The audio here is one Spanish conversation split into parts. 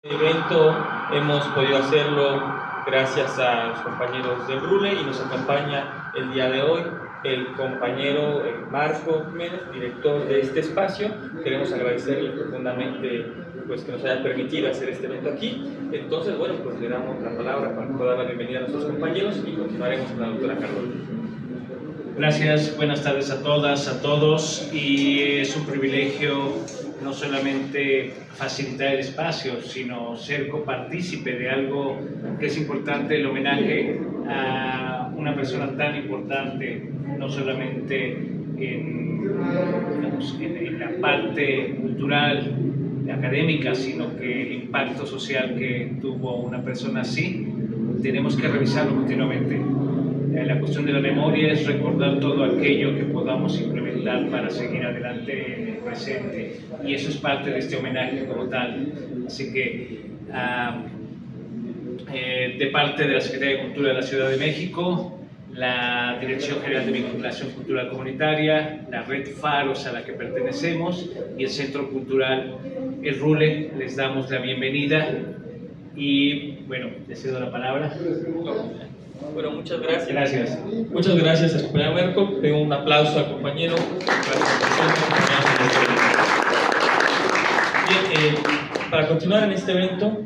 Evento hemos podido hacerlo gracias a los compañeros del RULE y nos acompaña el día de hoy el compañero Marco Jiménez, director de este espacio. Queremos agradecerle profundamente pues, que nos haya permitido hacer este evento aquí. Entonces, bueno, pues le damos la palabra para poder dar la bienvenida a nuestros compañeros y continuaremos con la doctora Carlota. Gracias, buenas tardes a todas, a todos, y es un privilegio no solamente facilitar el espacio, sino ser copartícipe de algo que es importante, el homenaje a una persona tan importante, no solamente en la parte cultural, académica, sino que el impacto social que tuvo una persona así, tenemos que revisarlo continuamente. La cuestión de la memoria es recordar todo aquello que podamos implementar para seguir adelante en el presente, y eso es parte de este homenaje como tal. Así que de parte de la Secretaría de Cultura de la Ciudad de México, la Dirección General de Vinculación Cultural Comunitaria, la Red Faros a la que pertenecemos y el Centro Cultural El Rule, les damos la bienvenida y bueno, les cedo la palabra. Bueno, muchas gracias. Gracias. Muchas gracias al compañero Marco. Tengo un aplauso al compañero. Bien, para continuar en este evento,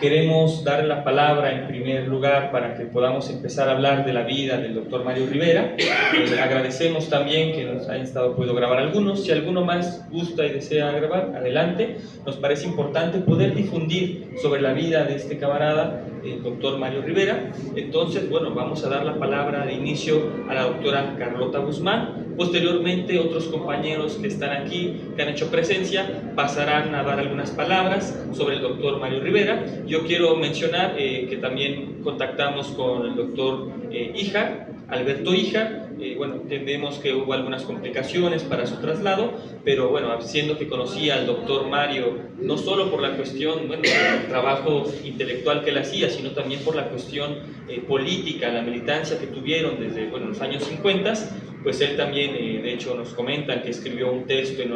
queremos dar la palabra en primer lugar para que podamos empezar a hablar de la vida del doctor Mario Rivera. Agradecemos también que nos hayan podido grabar algunos. Si alguno más gusta y desea grabar, adelante. Nos parece importante poder difundir sobre la vida de este camarada, el doctor Mario Rivera. Entonces, bueno, vamos a dar la palabra de inicio a la doctora Carlota Guzmán. Posteriormente, otros compañeros que están aquí, que han hecho presencia, pasarán a dar algunas palabras sobre el doctor Mario Rivera. Yo quiero mencionar que también contactamos con el doctor Alberto Híjar. Bueno, entendemos que hubo algunas complicaciones para su traslado, pero bueno, siendo que conocía al doctor Mario, no solo por la cuestión, bueno, del trabajo intelectual que él hacía, sino también por la cuestión política, la militancia que tuvieron desde, bueno, los años 50, pues él también, de hecho, nos comentan que escribió un texto en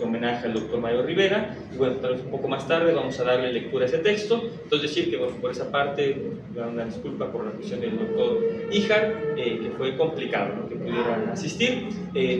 homenaje al doctor Mario Rivera, y bueno, tal vez un poco más tarde vamos a darle lectura a ese texto. Entonces decir que, bueno, por esa parte, una disculpa por la cuestión del doctor Híjar, que fue complicado, ¿no?, que pudieran asistir.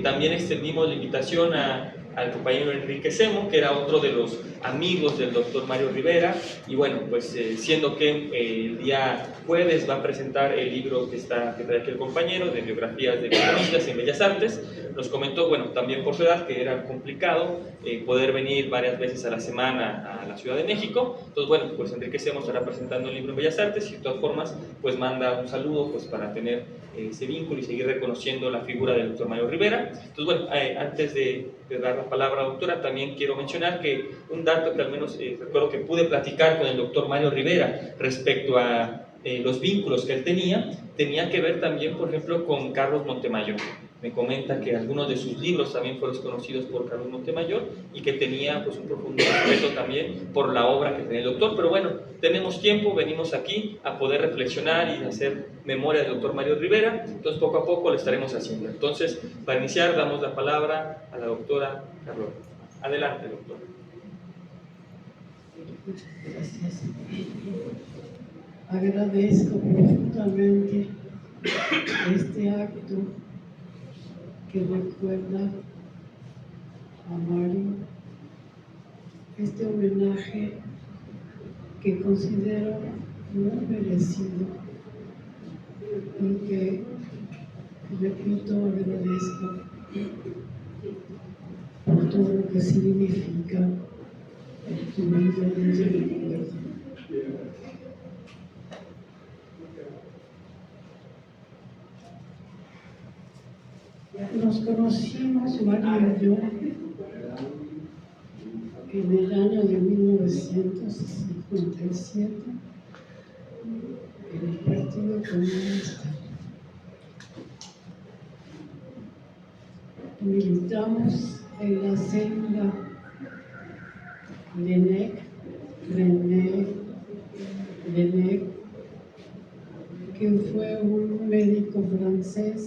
También extendimos la invitación al compañero Enrique Semo, que era otro de los amigos del doctor Mario Rivera, y bueno, pues siendo que el día jueves va a presentar el libro que trae aquí el compañero, de biografías de economistas en Bellas Artes, nos comentó, bueno, también por su edad, que era complicado poder venir varias veces a la semana a la Ciudad de México. Entonces, bueno, pues Enrique Semo estará presentando el libro en Bellas Artes, y de todas formas, pues manda un saludo pues para tener ese vínculo y seguir reconociendo la figura del doctor Mario Rivera. Entonces, bueno, antes de dar la palabra a la doctora, también quiero mencionar que un dato que al menos recuerdo que pude platicar con el doctor Mario Rivera respecto a los vínculos que él tenía que ver también, por ejemplo, con Carlos Montemayor. Me comenta que algunos de sus libros también fueron conocidos por Carlos Montemayor y que tenía pues un profundo respeto también por la obra que tenía el doctor. Pero bueno, tenemos tiempo, venimos aquí a poder reflexionar y hacer memoria del doctor Mario Rivera, entonces poco a poco lo estaremos haciendo. Entonces, para iniciar, damos la palabra a la doctora Carlota. Adelante, doctora. Gracias. Agradezco profundamente este acto que recuerda a Mario, este homenaje que considero muy merecido y que, repito, agradezco por todo lo que significa tu vida y tu recuerdo. Nos conocimos, Mario y yo, en el año de 1957 en el Partido Comunista. Militamos en la célula René Lenec, que fue un médico francés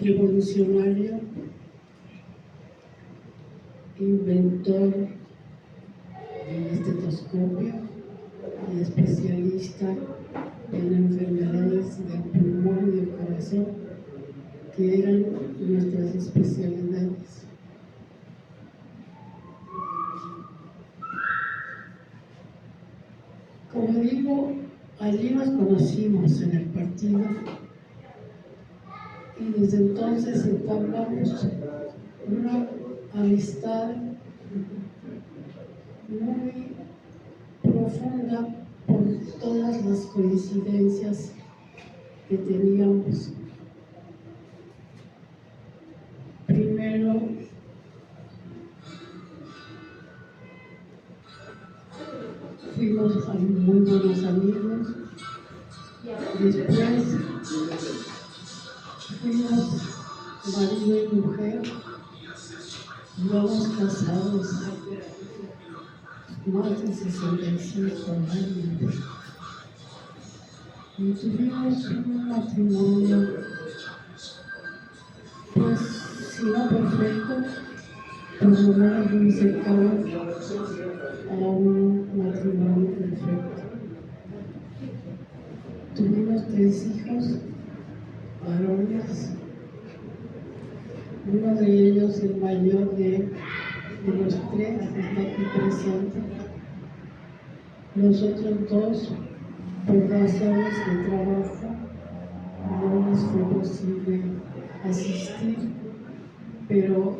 revolucionario, inventor endoscopio y especialista en enfermedades del pulmón y del corazón, que eran nuestras especialidades. Como digo, allí nos conocimos en el partido y desde entonces entablamos una amistad muy profunda por todas las coincidencias que teníamos. Primero, fuimos muy buenos amigos. Después fuimos marido y mujer. Llevamos casados más de 65 años. Y tuvimos un matrimonio, pues, si no perfecto, por lo menos muy cercano a un matrimonio perfecto. Tuvimos 3 hijos varones, uno de ellos, el mayor de los 3, está aquí presente. Los otros 2, por razones de trabajo, no les fue posible asistir, pero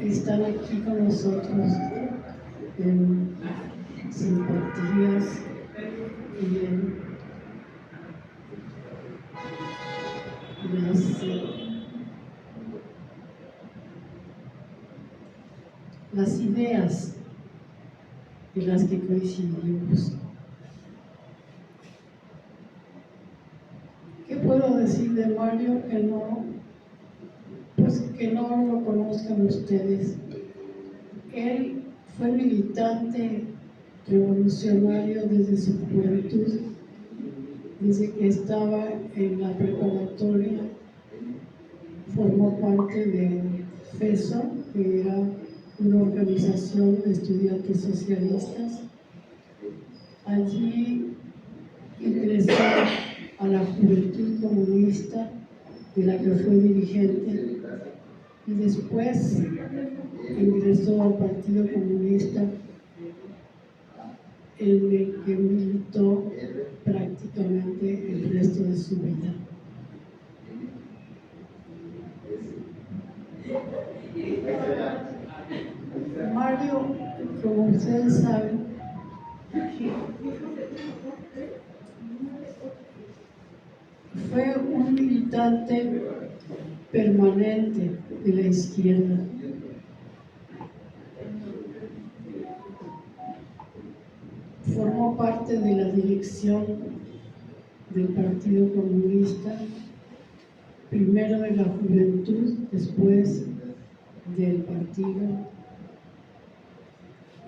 están aquí con nosotros en simpatías y en las ideas en las que coincidimos. ¿Qué puedo decir de Mario que no, pues que no lo conozcan ustedes? Él fue militante revolucionario desde su juventud, desde que estaba en la preparatoria. Formó parte de FESO, que era una organización de estudiantes socialistas. Allí ingresó a la Juventud Comunista, de la que fue dirigente, y después ingresó al Partido Comunista, en el que militó prácticamente el resto de su vida. Mario, como ustedes saben, fue un militante permanente de la izquierda. Formó parte de la dirección del Partido Comunista, primero de la juventud, después del partido,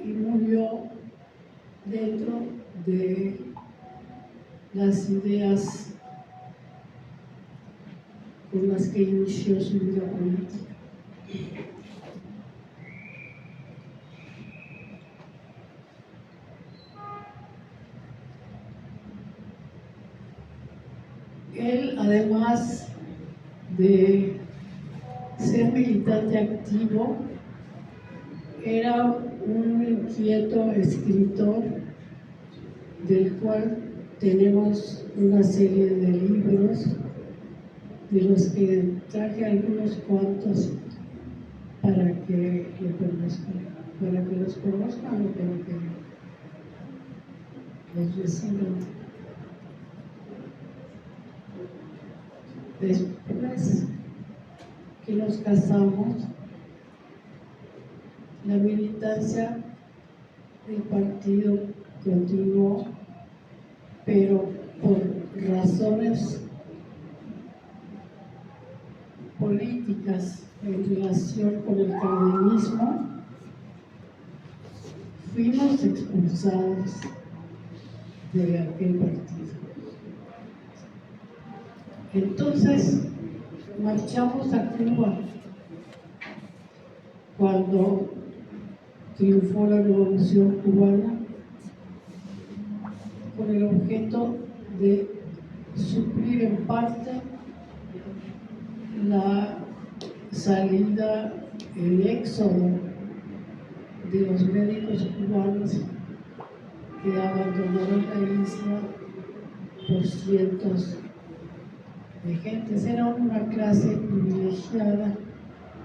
y murió dentro de las ideas con las que inició su vida política. Él, además de ser militante activo, era un inquieto escritor, del cual tenemos una serie de libros, de los que traje algunos cuantos para que lo conozcan, para que los conozcan o para que los reciban. Después que nos casamos, la militancia del partido continuó, pero por razones políticas en relación con el cardenismo, fuimos expulsados de aquel partido. Entonces marchamos a Cuba cuando triunfó la Revolución Cubana con el objeto de suplir en parte la salida, el éxodo de los médicos cubanos que abandonaron la isla por cientos de gentes. Era una clase privilegiada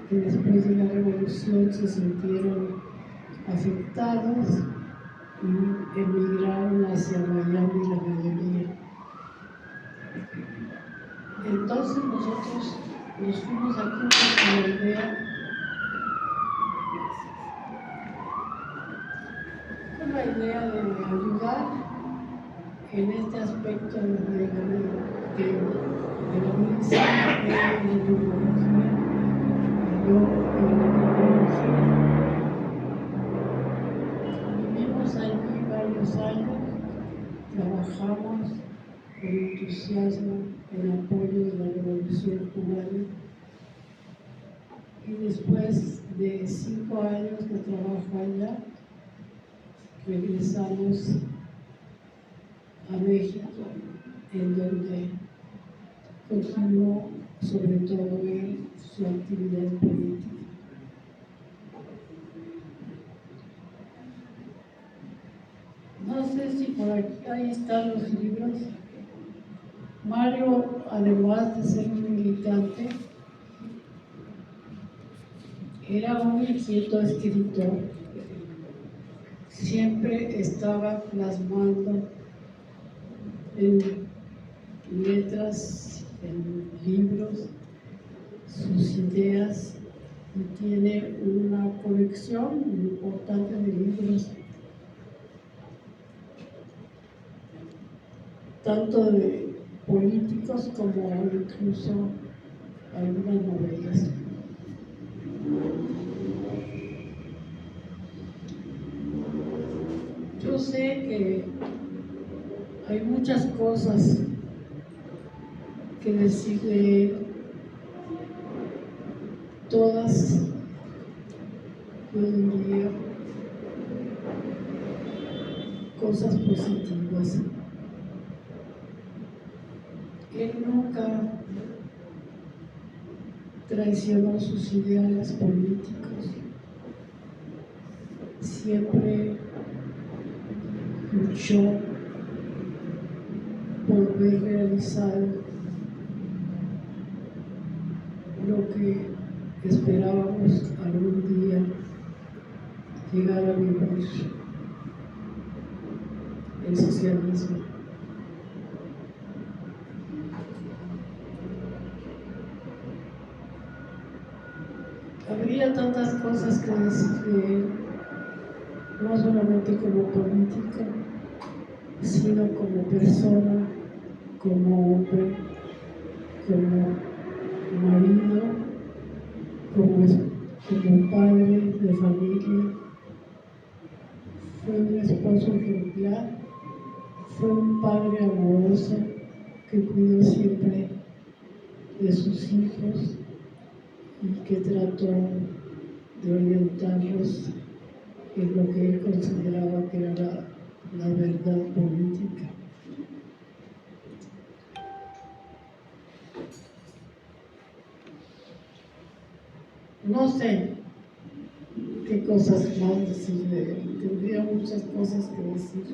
que después de la revolución se sintieron afectados y emigraron hacia Miami la mayoría. Entonces nosotros nos fuimos aquí con la idea, de ayudar en este aspecto de la medicina, de la neurología, yo en la neurología. Vivimos allí varios años, trabajamos con entusiasmo en apoyo de la Revolución Cubana y después de 5 años de trabajo allá, regresamos a México, en donde continuó sobre todo él su actividad política. No sé si por aquí, ahí están los libros. Mario, además de ser un militante, era un inquieto escritor. Siempre estaba plasmando en letras, en libros, sus ideas, y tiene una colección importante de libros, tanto de políticos como incluso algunas novelas. Yo sé que hay muchas cosas que decir de él, todas, yo diría, cosas positivas. Él nunca traicionó sus ideales políticos, siempre luchó por ver realizado lo que esperábamos algún día llegar a vivir, el socialismo. Habría tantas cosas que decir de él, no solamente como político, sino como persona, como hombre, como marido, como padre de familia. Fue un esposo ejemplar, fue un padre amoroso que cuidó siempre de sus hijos y que trató de orientarlos en lo que él consideraba que era la verdad política. No sé qué cosas más decir de él, tendría muchas cosas que decir,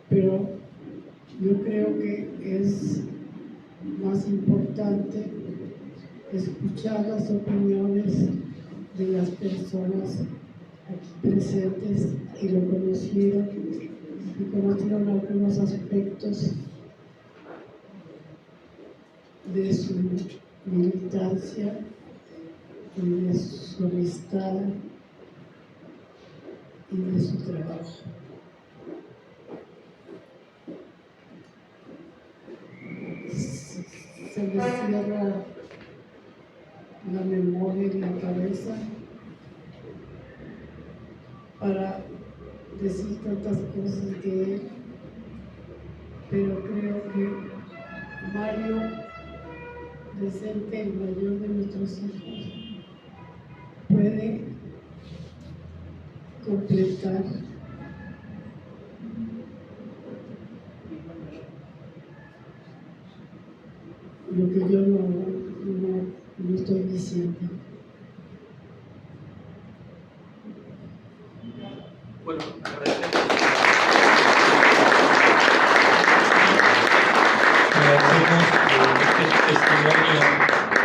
pero yo creo que es más importante escuchar las opiniones de las personas aquí presentes que lo conocieron y conocieron algunos aspectos de su militancia y de su amistad y de su trabajo. Se me cierra la memoria y la cabeza para decir tantas cosas de él, pero creo que Mario, de ser el mayor de nuestros hijos, puede completar lo que yo no estoy diciendo. Bueno, agradecemos este testimonio de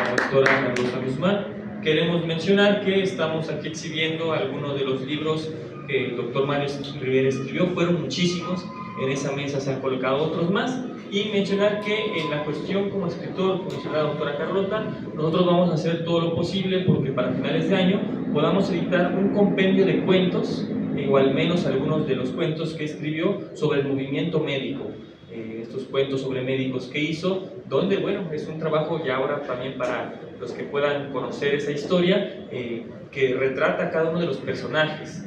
la doctora Rosa Guzmán. Queremos mencionar que estamos aquí exhibiendo algunos de los libros que el doctor Mario Rivera escribió. Fueron muchísimos, en esa mesa se han colocado otros más. Y mencionar que en la cuestión como escritor, como mencionó la doctora Carlota, nosotros vamos a hacer todo lo posible porque para finales de año podamos editar un compendio de cuentos, o al menos algunos de los cuentos que escribió sobre el movimiento médico. Estos cuentos sobre médicos que hizo, donde, bueno, es un trabajo ya ahora también para los que puedan conocer esa historia, que retrata a cada uno de los personajes,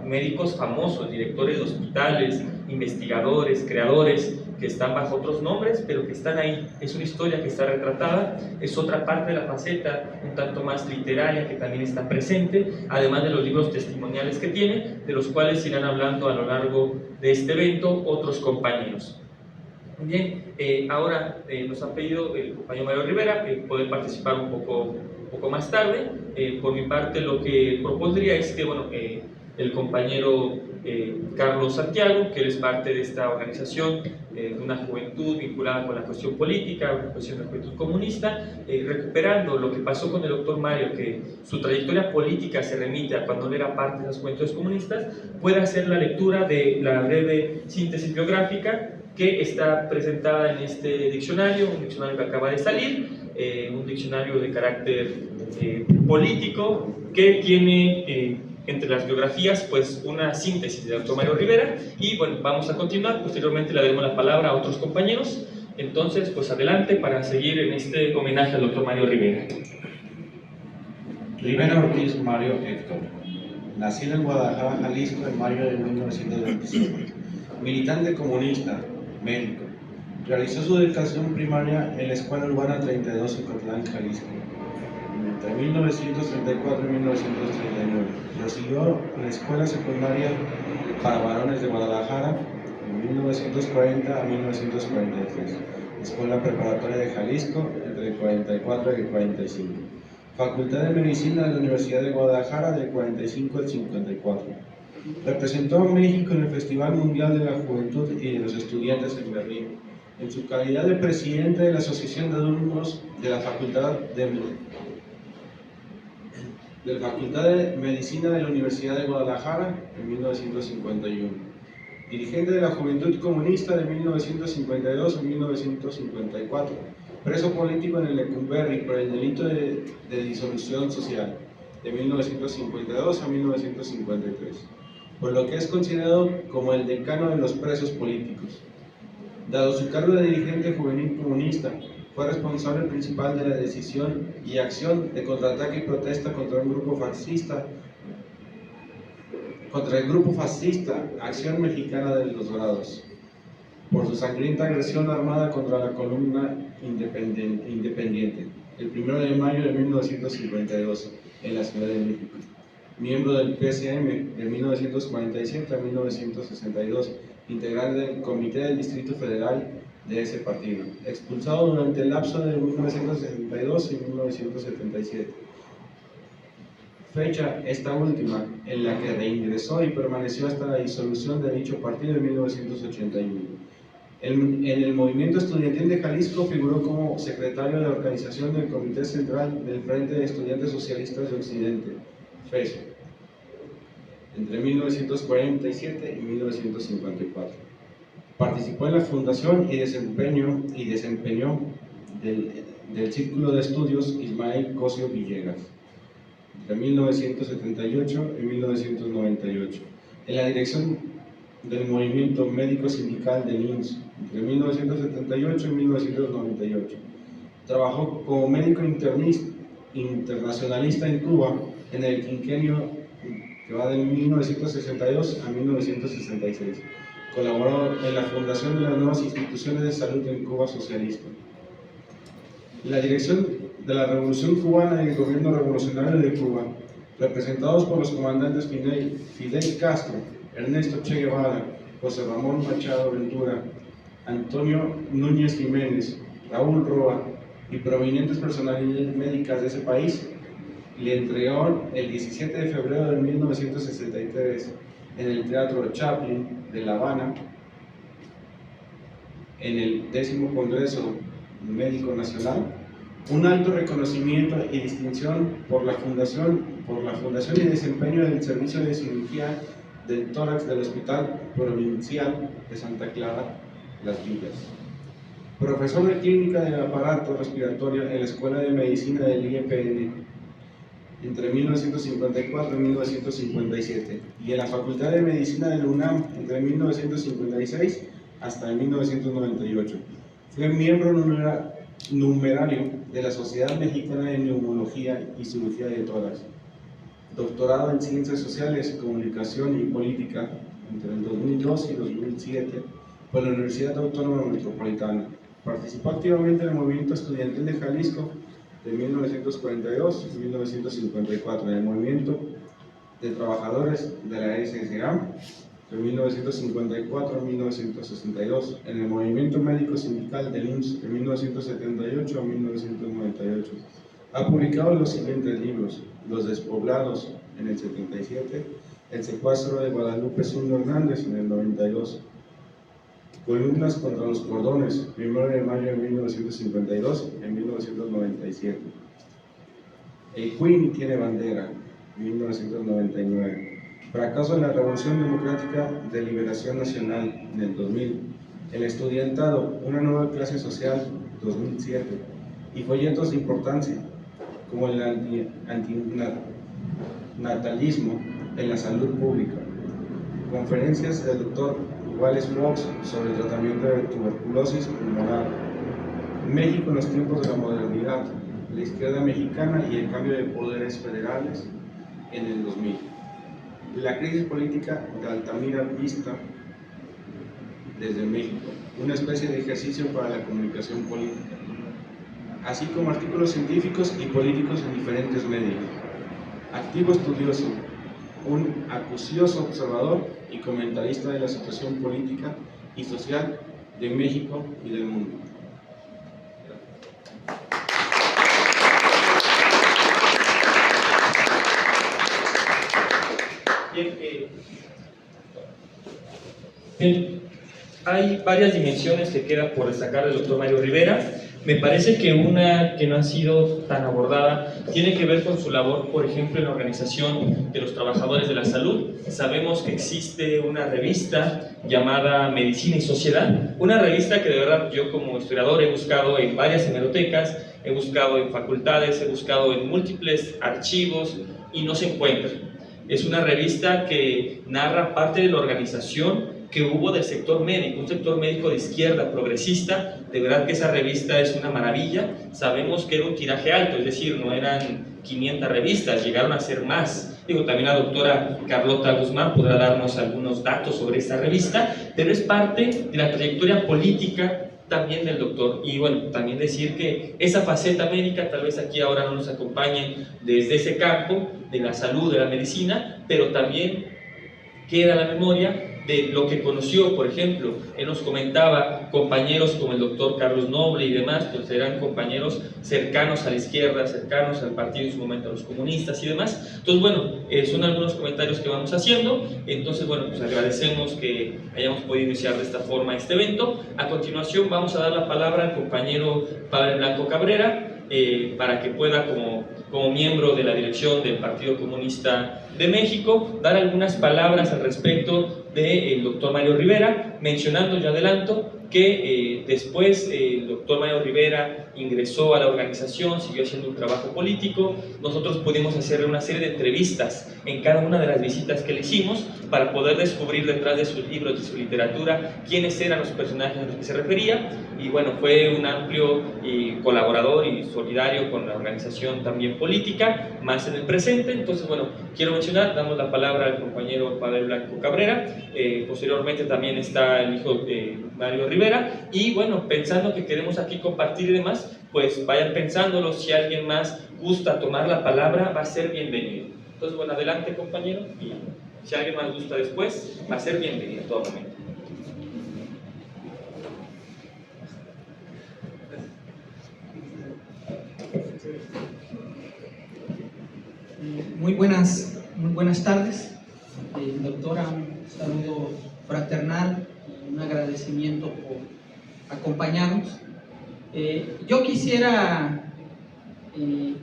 médicos famosos, directores de hospitales, investigadores, creadores, que están bajo otros nombres, pero que están ahí. Es una historia que está retratada, es otra parte de la faceta un tanto más literaria que también está presente, además de los libros testimoniales que tiene, de los cuales irán hablando a lo largo de este evento otros compañeros. Bien, ahora nos ha pedido el compañero Mario Rivera poder participar un poco más tarde. Por mi parte, lo que propondría es que, bueno, el compañero Carlos Santiago, que él es parte de esta organización, de una juventud vinculada con la cuestión política, una cuestión de juventud comunista, recuperando lo que pasó con el doctor Mario, que su trayectoria política se remite a cuando él era parte de las juventudes comunistas, pueda hacer la lectura de la breve síntesis biográfica que está presentada en este diccionario, un diccionario que acaba de salir, un diccionario de carácter político que tiene entre las biografías pues una síntesis del doctor Mario Rivera. Y bueno, vamos a continuar, posteriormente le daremos la palabra a otros compañeros. Entonces, pues adelante para seguir en este homenaje al doctor Mario Rivera. Rivera Ortiz Mario Héctor, nacido en Guadalajara, Jalisco, en mayo de 1925. Militante comunista, médico. Realizó su educación primaria en la Escuela Urbana 32 en Cotlán, Jalisco, entre 1934 y 1939. Prosiguió en la Escuela Secundaria para Varones de Guadalajara en 1940 a 1943. Escuela Preparatoria de Jalisco entre el 44 y el 45. Facultad de Medicina de la Universidad de Guadalajara del 45 al 54. Representó a México en el Festival Mundial de la Juventud y de los Estudiantes en Berlín, en su calidad de presidente de la Asociación de Alumnos de la Facultad de Medicina de la Universidad de Guadalajara en 1951. Dirigente de la Juventud Comunista de 1952 a 1954. Preso político en el Lecumberri por el delito de disolución social de 1952 a 1953. Por lo que es considerado como el decano de los presos políticos. Dado su cargo de dirigente juvenil comunista, fue responsable principal de la decisión y acción de contraataque y protesta contra el grupo fascista Acción Mexicana de los Dorados, por su sangrienta agresión armada contra la columna independiente, el 1 de mayo de 1952, en la Ciudad de México. Miembro del PCM de 1947 a 1962, integrante del Comité del Distrito Federal de ese partido, expulsado durante el lapso de 1962 y 1977. Fecha esta última, en la que reingresó y permaneció hasta la disolución de dicho partido en 1981. En el movimiento estudiantil de Jalisco figuró como secretario de la organización del Comité Central del Frente de Estudiantes Socialistas de Occidente, FESO, entre 1947 y 1954. Participó en la fundación y desempeño del Círculo de Estudios Ismael Cosio Villegas, entre 1978 y 1998. En la dirección del Movimiento Médico Sindical del IMSS, entre 1978 y 1998. Trabajó como médico internacionalista en Cuba en el quinquenio que va de 1962 a 1966. Colaboró en la fundación de las nuevas instituciones de salud en Cuba socialista. La dirección de la Revolución Cubana y el Gobierno Revolucionario de Cuba, representados por los comandantes Fidel Castro, Ernesto Che Guevara, José Ramón Machado Ventura, Antonio Núñez Jiménez, Raúl Roa y prominentes personalidades médicas de ese país, le entregaron el 17 de febrero de 1963 en el Teatro Chaplin de La Habana, en el 10º Congreso Médico Nacional, un alto reconocimiento y distinción por la fundación y desempeño del servicio de cirugía del tórax del Hospital Provincial de Santa Clara, Las Villas. Profesor de Clínica del Aparato Respiratorio en la Escuela de Medicina del IEPN entre 1954 y 1957 y en la Facultad de Medicina de la UNAM entre 1956 hasta 1998. Fue miembro numerario de la Sociedad Mexicana de Neumología y Cirugía de Tórax. Doctorado en Ciencias Sociales, Comunicación y Política entre el 2002 y 2007 por la Universidad Autónoma Metropolitana. Participó activamente en el movimiento estudiantil de Jalisco de 1942 y 1954, en el movimiento de trabajadores de la SSA de 1954 a 1962, en el movimiento médico sindical del IMSS de 1978 a 1998. Ha publicado los siguientes libros: Los Despoblados en el 77, El secuestro de Guadalupe Zundo Hernández en el 92, Columnas contra los cordones, 1 de mayo de 1952 en 1997. El Queen tiene bandera, 1999. Fracaso de la Revolución Democrática de Liberación Nacional, en el 2000. El Estudiantado, una nueva clase social, 2007. Y folletos de importancia, como el antinatalismo en la salud pública. Conferencias del Dr. Wallace Brooks sobre el tratamiento de tuberculosis pulmonar. México en los tiempos de la modernidad, la izquierda mexicana y el cambio de poderes federales, en el 2000. La crisis política de Altamira vista desde México, una especie de ejercicio para la comunicación política, así como artículos científicos y políticos en diferentes medios. Activo estudioso, un acucioso observador y comentarista de la situación política y social de México y del mundo. Bien, hay varias dimensiones que queda por destacar del doctor Mario Rivera. Me parece que una que no ha sido tan abordada tiene que ver con su labor, por ejemplo, en la organización de los trabajadores de la salud. Sabemos que existe una revista llamada Medicina y Sociedad, una revista que de verdad yo como historiador he buscado en varias hemerotecas, he buscado en facultades, he buscado en múltiples archivos y no se encuentra. Es una revista que narra parte de la organización que hubo del sector médico, un sector médico de izquierda progresista. De verdad que esa revista es una maravilla. Sabemos que era un tiraje alto, es decir, no eran 500 revistas, llegaron a ser más. También la doctora Carlota Guzmán podrá darnos algunos datos sobre esta revista, pero es parte de la trayectoria política también del doctor. Y bueno, también decir que esa faceta médica tal vez aquí ahora no nos acompañe desde ese campo de la salud, de la medicina, pero también queda la memoria de lo que conoció. Por ejemplo, él nos comentaba compañeros como el doctor Carlos Noble y demás, pues eran compañeros cercanos a la izquierda, cercanos al partido en su momento, a los comunistas y demás. Entonces, bueno, son algunos comentarios que vamos haciendo. Entonces, bueno, pues agradecemos que hayamos podido iniciar de esta forma este evento. A continuación vamos a dar la palabra al compañero Pablo Blanco Cabrera, para que pueda, como miembro de la dirección del Partido Comunista de México, dar algunas palabras al respecto del doctor Mario Rivera, mencionando, ya adelanto, que después el doctor Mario Rivera ingresó a la organización, siguió haciendo un trabajo político. Nosotros pudimos hacerle una serie de entrevistas en cada una de las visitas que le hicimos para poder descubrir detrás de sus libros, de su literatura, quiénes eran los personajes a los que se refería. Y bueno, fue un amplio colaborador y solidario con la organización también política, más en el presente. Entonces, bueno, quiero mencionar, damos la palabra al compañero Pavel Blanco Cabrera. Posteriormente también está el hijo de Mario Rivera. Y bueno, pensando que queremos aquí compartir y demás, pues vayan pensándolo. Si alguien más gusta tomar la palabra, va a ser bienvenido. Entonces, bueno, adelante, compañero, y si alguien más gusta después, va a ser bienvenido en todo momento. Muy buenas tardes, doctora, un saludo fraternal, un agradecimiento por acompañarnos. Yo quisiera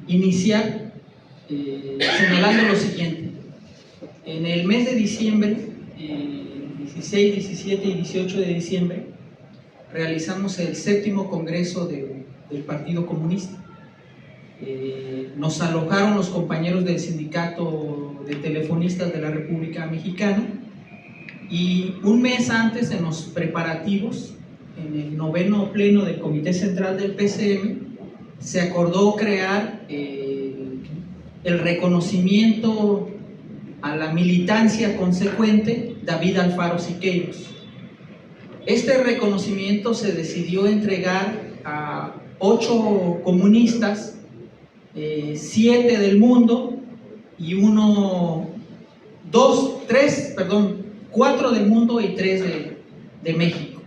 iniciar señalando lo siguiente. En el mes de diciembre, 16, 17 y 18 de diciembre, realizamos el 7º Congreso del Partido Comunista. Nos alojaron los compañeros del Sindicato de Telefonistas de la República Mexicana, y un mes antes, en los preparativos, en el 9º pleno del Comité Central del PCM, se acordó crear el reconocimiento a la militancia consecuente David Alfaro Siqueiros. Este reconocimiento se decidió entregar a 8 comunistas, 7 del mundo y 4 del mundo y 3 de México.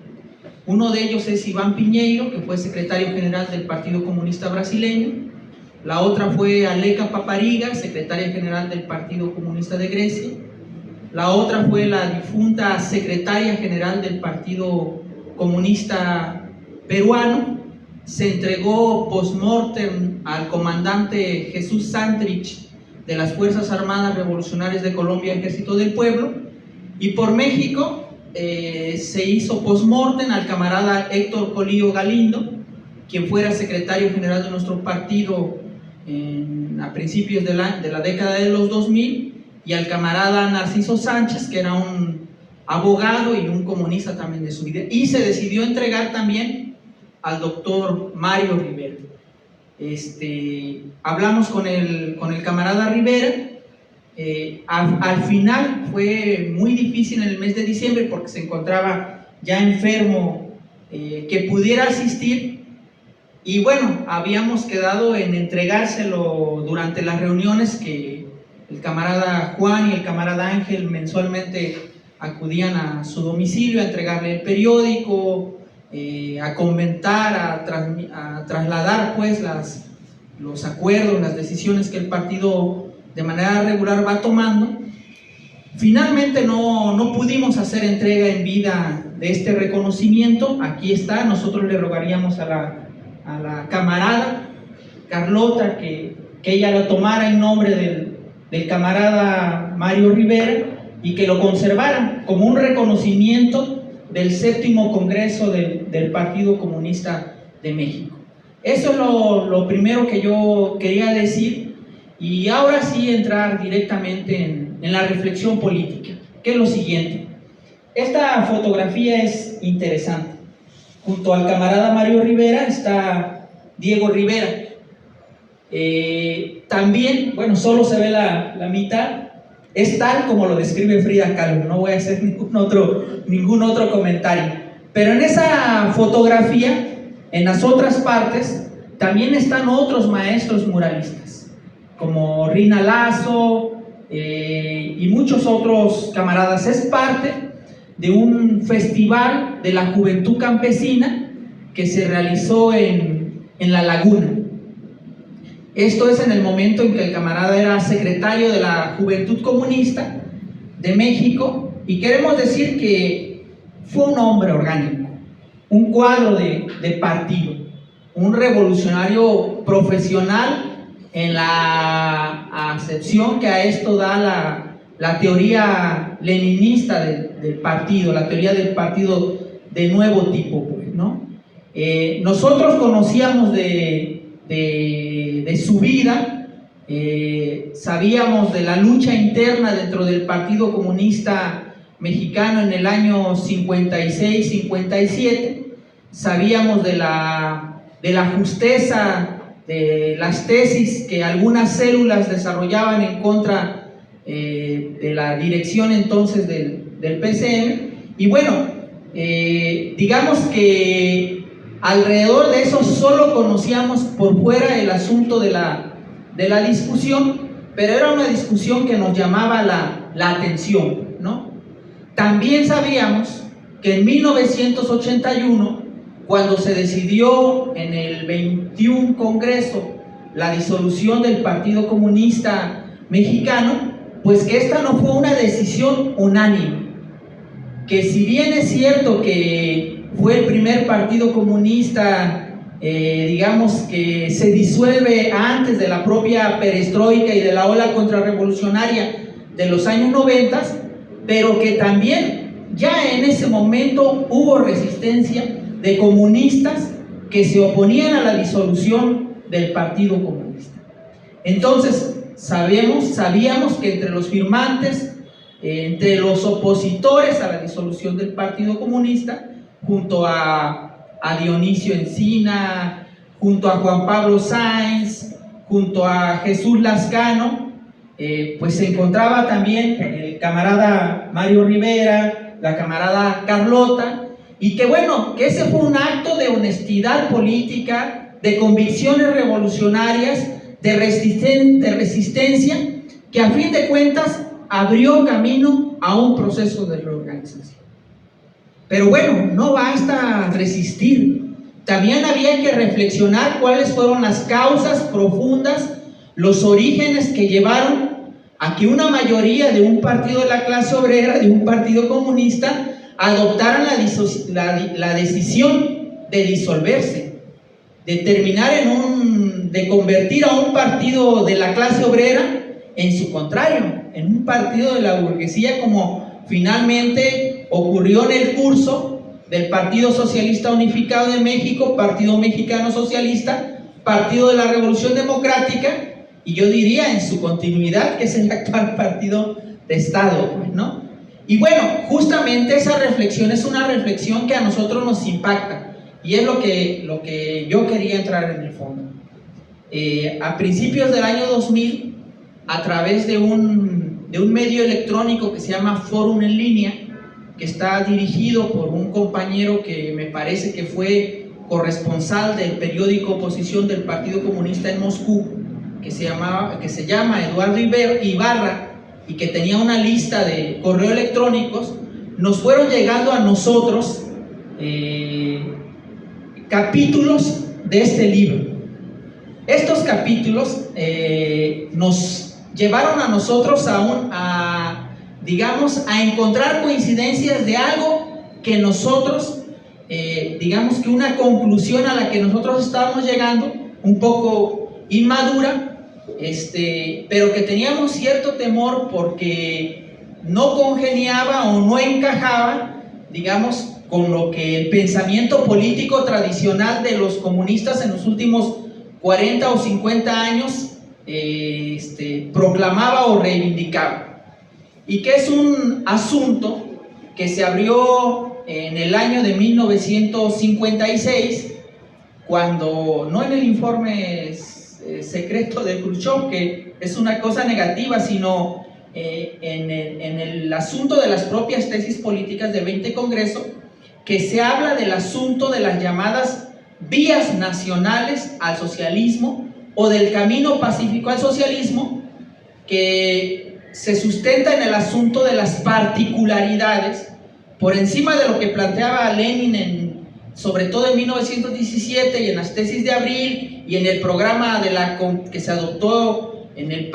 Uno de ellos es Iván Piñeiro, que fue secretario general del Partido Comunista Brasileño. La otra fue Aleca Papariga, secretaria general del Partido Comunista de Grecia. La otra fue la difunta secretaria general del Partido Comunista Peruano. Se entregó post-mortem al comandante Jesús Santrich de las Fuerzas Armadas Revolucionarias de Colombia, Ejército del Pueblo. Y por México se hizo post-mortem al camarada Héctor Colillo Galindo, quien fuera secretario general de nuestro partido a principios de la década de los 2000, y al camarada Narciso Sánchez, que era un abogado y un comunista también de su vida. Y se decidió entregar también al doctor Mario Rivera. Hablamos con el camarada Rivera. Al final fue muy difícil en el mes de diciembre, porque se encontraba ya enfermo, que pudiera asistir, y bueno, habíamos quedado en entregárselo durante las reuniones que el camarada Juan y el camarada Ángel mensualmente acudían a su domicilio a entregarle el periódico, a comentar, a trasladar pues los acuerdos, las decisiones que el partido de manera regular va tomando. Finalmente no pudimos hacer entrega en vida de este reconocimiento. Aquí está. Nosotros le rogaríamos a la camarada Carlota que ella lo tomara en nombre del camarada Mario Rivera, y que lo conservara como un reconocimiento del 7º Congreso del Partido Comunista de México. Eso es lo primero que yo quería decir, y ahora sí entrar directamente en la reflexión política, que es lo siguiente. Esta fotografía es interesante. Junto al camarada Mario Rivera está Diego Rivera. También, bueno, solo se ve la mitad. Es tal como lo describe Frida Kahlo. No voy a hacer ningún otro comentario. Pero en esa fotografía, en las otras partes, también están otros maestros muralistas, como Rina Lazo y muchos otros camaradas. Es parte de un festival de la juventud campesina que se realizó en La Laguna. Esto es en el momento en que el camarada era secretario de la Juventud Comunista de México, y queremos decir que fue un hombre orgánico, un cuadro de partido, un revolucionario profesional en la acepción que a esto da la teoría leninista del partido, la teoría del partido de nuevo tipo, pues, ¿no? Nosotros conocíamos de su vida, sabíamos de la lucha interna dentro del Partido Comunista Mexicano en el año 56-57, sabíamos de la justeza de las tesis que algunas células desarrollaban en contra de la dirección entonces del PCM, y bueno, digamos que alrededor de eso solo conocíamos por fuera el asunto de la discusión, pero era una discusión que nos llamaba la atención, ¿no? También sabíamos que en 1981, cuando se decidió en el 21 Congreso la disolución del Partido Comunista Mexicano, pues que esta no fue una decisión unánime, que si bien es cierto que fue el primer partido comunista, digamos, que se disuelve antes de la propia perestroika y de la ola contrarrevolucionaria de los años 90, pero que también ya en ese momento hubo resistencia de comunistas que se oponían a la disolución del Partido Comunista. Entonces, sabíamos que entre los firmantes, entre los opositores a la disolución del Partido Comunista, junto a Dionisio Encina, junto a Juan Pablo Sáenz, junto a Jesús Lascano, pues se encontraba también el camarada Mario Rivera, la camarada Carlota, y que bueno, que ese fue un acto de honestidad política, de convicciones revolucionarias, de resistencia, que a fin de cuentas abrió camino a un proceso de reorganización. Pero bueno, no basta resistir, también había que reflexionar cuáles fueron las causas profundas, los orígenes que llevaron a que una mayoría de un partido de la clase obrera, de un partido comunista, adoptaran la decisión de disolverse, de terminar de convertir a un partido de la clase obrera en su contrario, en un partido de la burguesía, como finalmente ocurrió en el curso del Partido Socialista Unificado de México, Partido Mexicano Socialista, Partido de la Revolución Democrática, y yo diría en su continuidad, que es el actual Partido de Estado, ¿no? Y bueno, justamente esa reflexión es una reflexión que a nosotros nos impacta, y es lo que yo quería entrar en el fondo. A principios del año 2000, a través de un medio electrónico que se llama Fórum en Línea, que está dirigido por un compañero que me parece que fue corresponsal del periódico Oposición del Partido Comunista en Moscú, que se llama Eduardo Ibarra, y que tenía una lista de correos electrónicos, nos fueron llegando a nosotros capítulos de este libro. Estos capítulos nos llevaron a nosotros digamos, a encontrar coincidencias de algo que nosotros, digamos que una conclusión a la que nosotros estábamos llegando, un poco inmadura, pero que teníamos cierto temor porque no congeniaba o no encajaba, digamos, con lo que el pensamiento político tradicional de los comunistas en los últimos 40 o 50 años proclamaba o reivindicaba. Y que es un asunto que se abrió en el año de 1956, cuando, no en el informe secreto de Khrushchev, que es una cosa negativa, sino en el asunto de las propias tesis políticas del 20 Congreso, que se habla del asunto de las llamadas vías nacionales al socialismo o del camino pacífico al socialismo, que se sustenta en el asunto de las particularidades, por encima de lo que planteaba Lenin, sobre todo en 1917 y en las tesis de abril y en el programa que se adoptó en el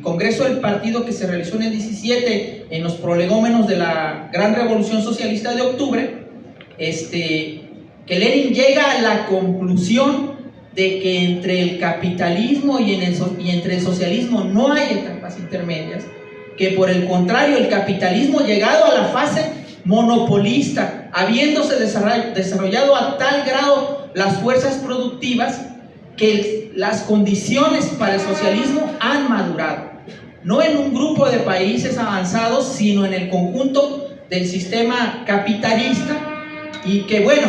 Congreso del Partido que se realizó en el 17, en los prolegómenos de la Gran Revolución Socialista de octubre, que Lenin llega a la conclusión de que entre el capitalismo y entre el socialismo no hay etapas intermedias, que por el contrario el capitalismo, llegado a la fase monopolista, habiéndose desarrollado a tal grado las fuerzas productivas, que las condiciones para el socialismo han madurado, no en un grupo de países avanzados, sino en el conjunto del sistema capitalista, y que bueno,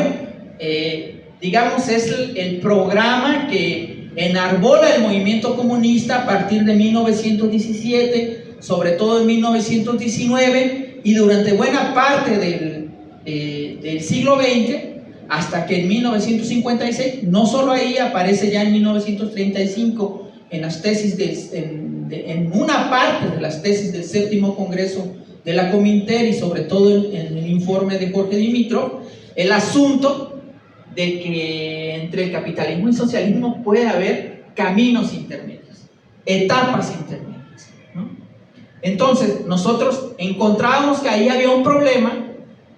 digamos, es el programa que enarbola el movimiento comunista a partir de 1917, sobre todo en 1919, y durante buena parte del siglo XX, hasta que en 1956, no solo ahí, aparece ya en 1935 en las tesis en una parte de las tesis del 7º Congreso de la Cominter y sobre todo en el informe de Jorge Dimitrov, el asunto de que entre el capitalismo y socialismo puede haber caminos intermedios, etapas intermedias, ¿no? Entonces, nosotros encontrábamos que ahí había un problema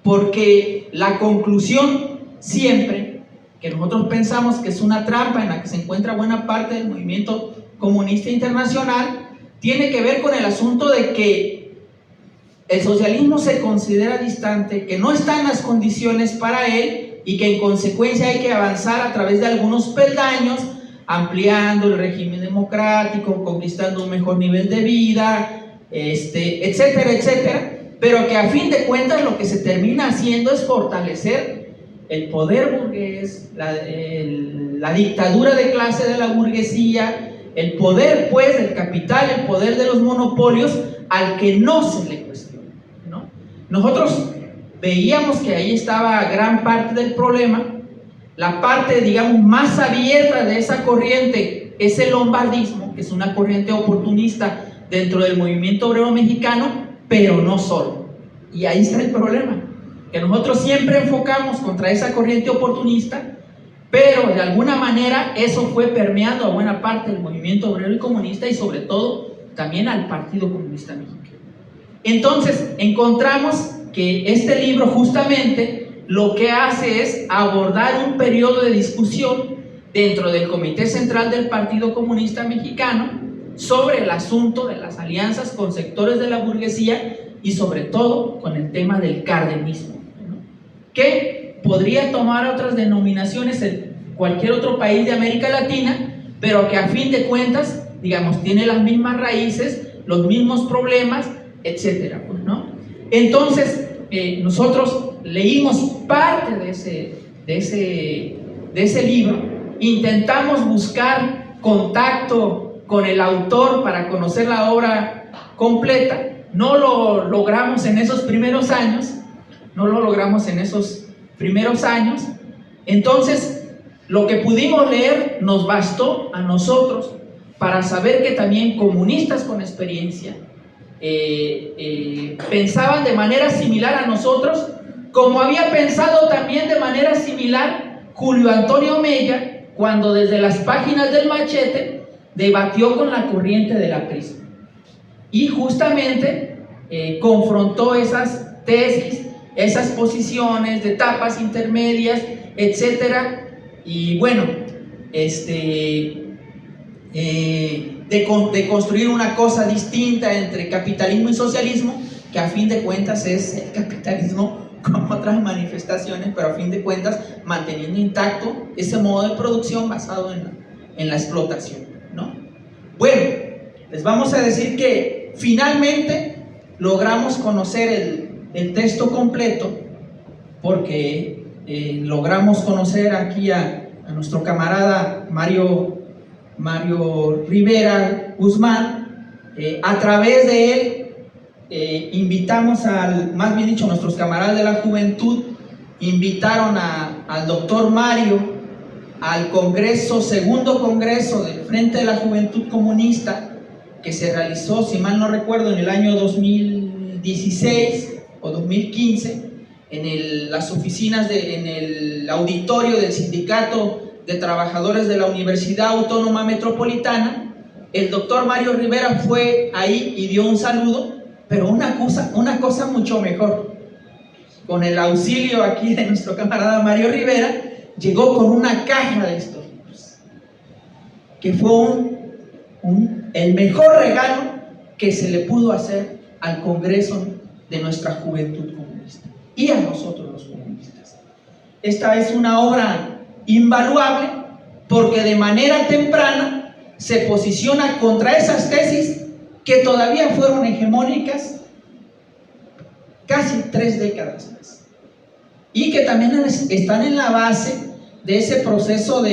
porque la conclusión siempre, que nosotros pensamos que es una trampa en la que se encuentra buena parte del movimiento comunista internacional, tiene que ver con el asunto de que el socialismo se considera distante, que no están las condiciones para él y que en consecuencia hay que avanzar a través de algunos peldaños, ampliando el régimen democrático, conquistando un mejor nivel de vida, etcétera, etcétera, pero que a fin de cuentas lo que se termina haciendo es fortalecer el poder burgués, la dictadura de clase de la burguesía, el poder pues del capital, el poder de los monopolios al que no se le cuestiona, ¿no? Nosotros veíamos que ahí estaba gran parte del problema. La parte, digamos, más abierta de esa corriente es el lombardismo, que es una corriente oportunista dentro del movimiento obrero mexicano, pero no solo. Y ahí está el problema, que nosotros siempre enfocamos contra esa corriente oportunista, pero de alguna manera eso fue permeando a buena parte del movimiento obrero y comunista y sobre todo también al Partido Comunista Mexicano. Entonces encontramos que este libro justamente lo que hace es abordar un periodo de discusión dentro del Comité Central del Partido Comunista Mexicano sobre el asunto de las alianzas con sectores de la burguesía y sobre todo con el tema del cardenismo, ¿no? Que podría tomar otras denominaciones en cualquier otro país de América Latina, pero que a fin de cuentas, digamos, tiene las mismas raíces, los mismos problemas, etcétera, pues, ¿no? Entonces, nosotros leímos parte de ese libro, intentamos buscar contacto con el autor para conocer la obra completa, no lo logramos en esos primeros años, entonces lo que pudimos leer nos bastó a nosotros para saber que también comunistas con experiencia pensaban de manera similar a nosotros, como había pensado también de manera similar Julio Antonio Mella cuando desde las páginas del Machete debatió con la corriente de la Prisma y justamente confrontó esas tesis, esas posiciones de etapas intermedias, etcétera, y bueno, de construir una cosa distinta entre capitalismo y socialismo, que a fin de cuentas es el capitalismo con otras manifestaciones, pero a fin de cuentas manteniendo intacto ese modo de producción basado en la explotación, ¿no? Bueno, les vamos a decir que finalmente logramos conocer el texto completo porque logramos conocer aquí a nuestro camarada Mario Rivera Guzmán. A través de él invitamos más bien dicho, nuestros camaradas de la juventud invitaron al doctor Mario al segundo congreso del Frente de la Juventud Comunista, que se realizó, si mal no recuerdo, en el año 2016 o 2015, en las oficinas, en el auditorio del Sindicato de Trabajadores de la Universidad Autónoma Metropolitana. El doctor Mario Rivera fue ahí y dio un saludo, pero una cosa mucho mejor. Con el auxilio aquí de nuestro camarada Mario Rivera, llegó con una caja de estos libros, que fue el mejor regalo que se le pudo hacer al Congreso de nuestra juventud comunista y a nosotros los comunistas. Esta es una obra invaluable porque de manera temprana se posiciona contra esas tesis que todavía fueron hegemónicas casi 3 décadas más y que también están en la base de ese proceso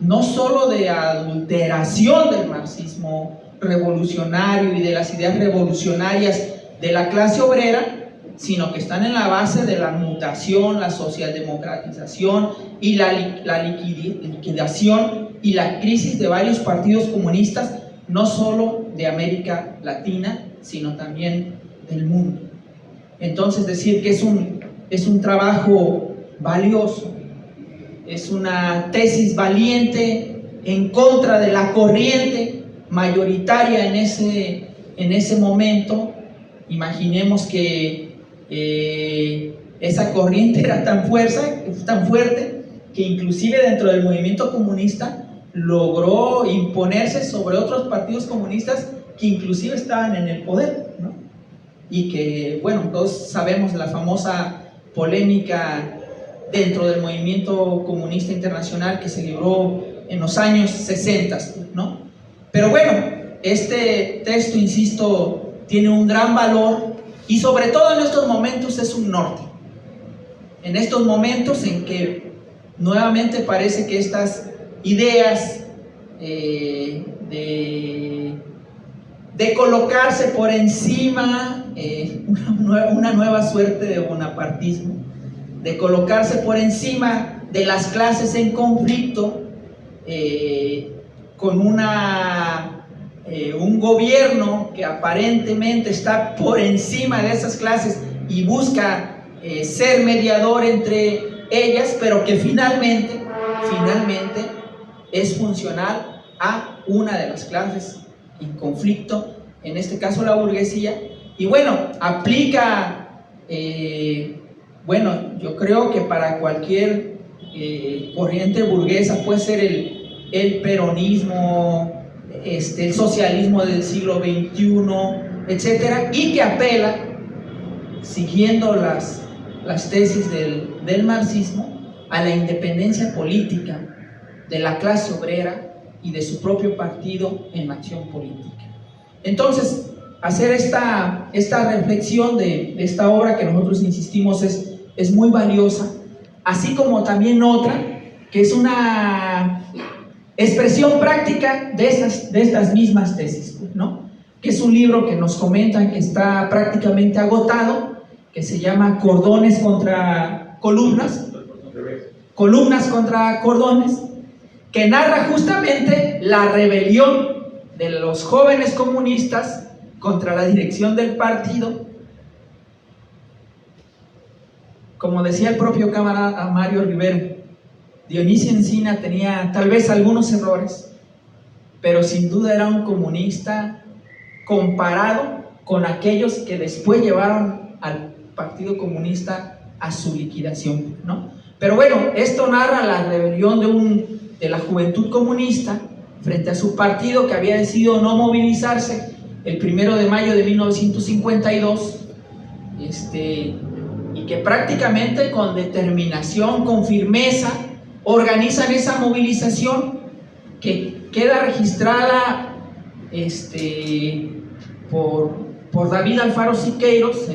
no solo de adulteración del marxismo revolucionario y de las ideas revolucionarias de la clase obrera, sino que están en la base de la mutación, la socialdemocratización y la liquidación y la crisis de varios partidos comunistas, no solo de América Latina, sino también del mundo. Entonces, decir que es un trabajo valioso, es una tesis valiente en contra de la corriente mayoritaria en ese momento. Imaginemos que esa corriente era tan fuerte que inclusive dentro del movimiento comunista logró imponerse sobre otros partidos comunistas que inclusive estaban en el poder, ¿no? Y que, bueno, todos sabemos la famosa polémica dentro del movimiento comunista internacional que se libró en los años 60, ¿no? Pero bueno, este texto, insisto, tiene un gran valor y sobre todo en estos momentos es un norte. En estos momentos en que nuevamente parece que estas ideas de colocarse por encima, una nueva suerte de bonapartismo, de colocarse por encima de las clases en conflicto, con un gobierno que aparentemente está por encima de esas clases y busca ser mediador entre ellas, pero que finalmente es funcional a una de las clases en conflicto, en este caso la burguesía, y bueno, aplica, yo creo que para cualquier corriente burguesa, puede ser el peronismo, el socialismo del siglo XXI, etcétera, y que apela, siguiendo las tesis del marxismo, a la independencia política de la clase obrera y de su propio partido en la acción política. Entonces, hacer esta reflexión de esta obra que nosotros insistimos es muy valiosa, así como también otra que es una expresión práctica de estas mismas tesis, ¿no? Que es un libro que nos comentan que está prácticamente agotado, que se llama Cordones contra Columnas, Columnas contra Cordones, que narra justamente la rebelión de los jóvenes comunistas contra la dirección del partido. Como decía el propio camarada Mario Rivera, Dionisio Encina tenía tal vez algunos errores, pero sin duda era un comunista comparado con aquellos que después llevaron al Partido Comunista a su liquidación, ¿no? Pero bueno, esto narra la rebelión de la juventud comunista frente a su partido, que había decidido no movilizarse el 1 de mayo de 1952, y que prácticamente con determinación, con firmeza, organizan esa movilización que queda registrada por David Alfaro Siqueiros,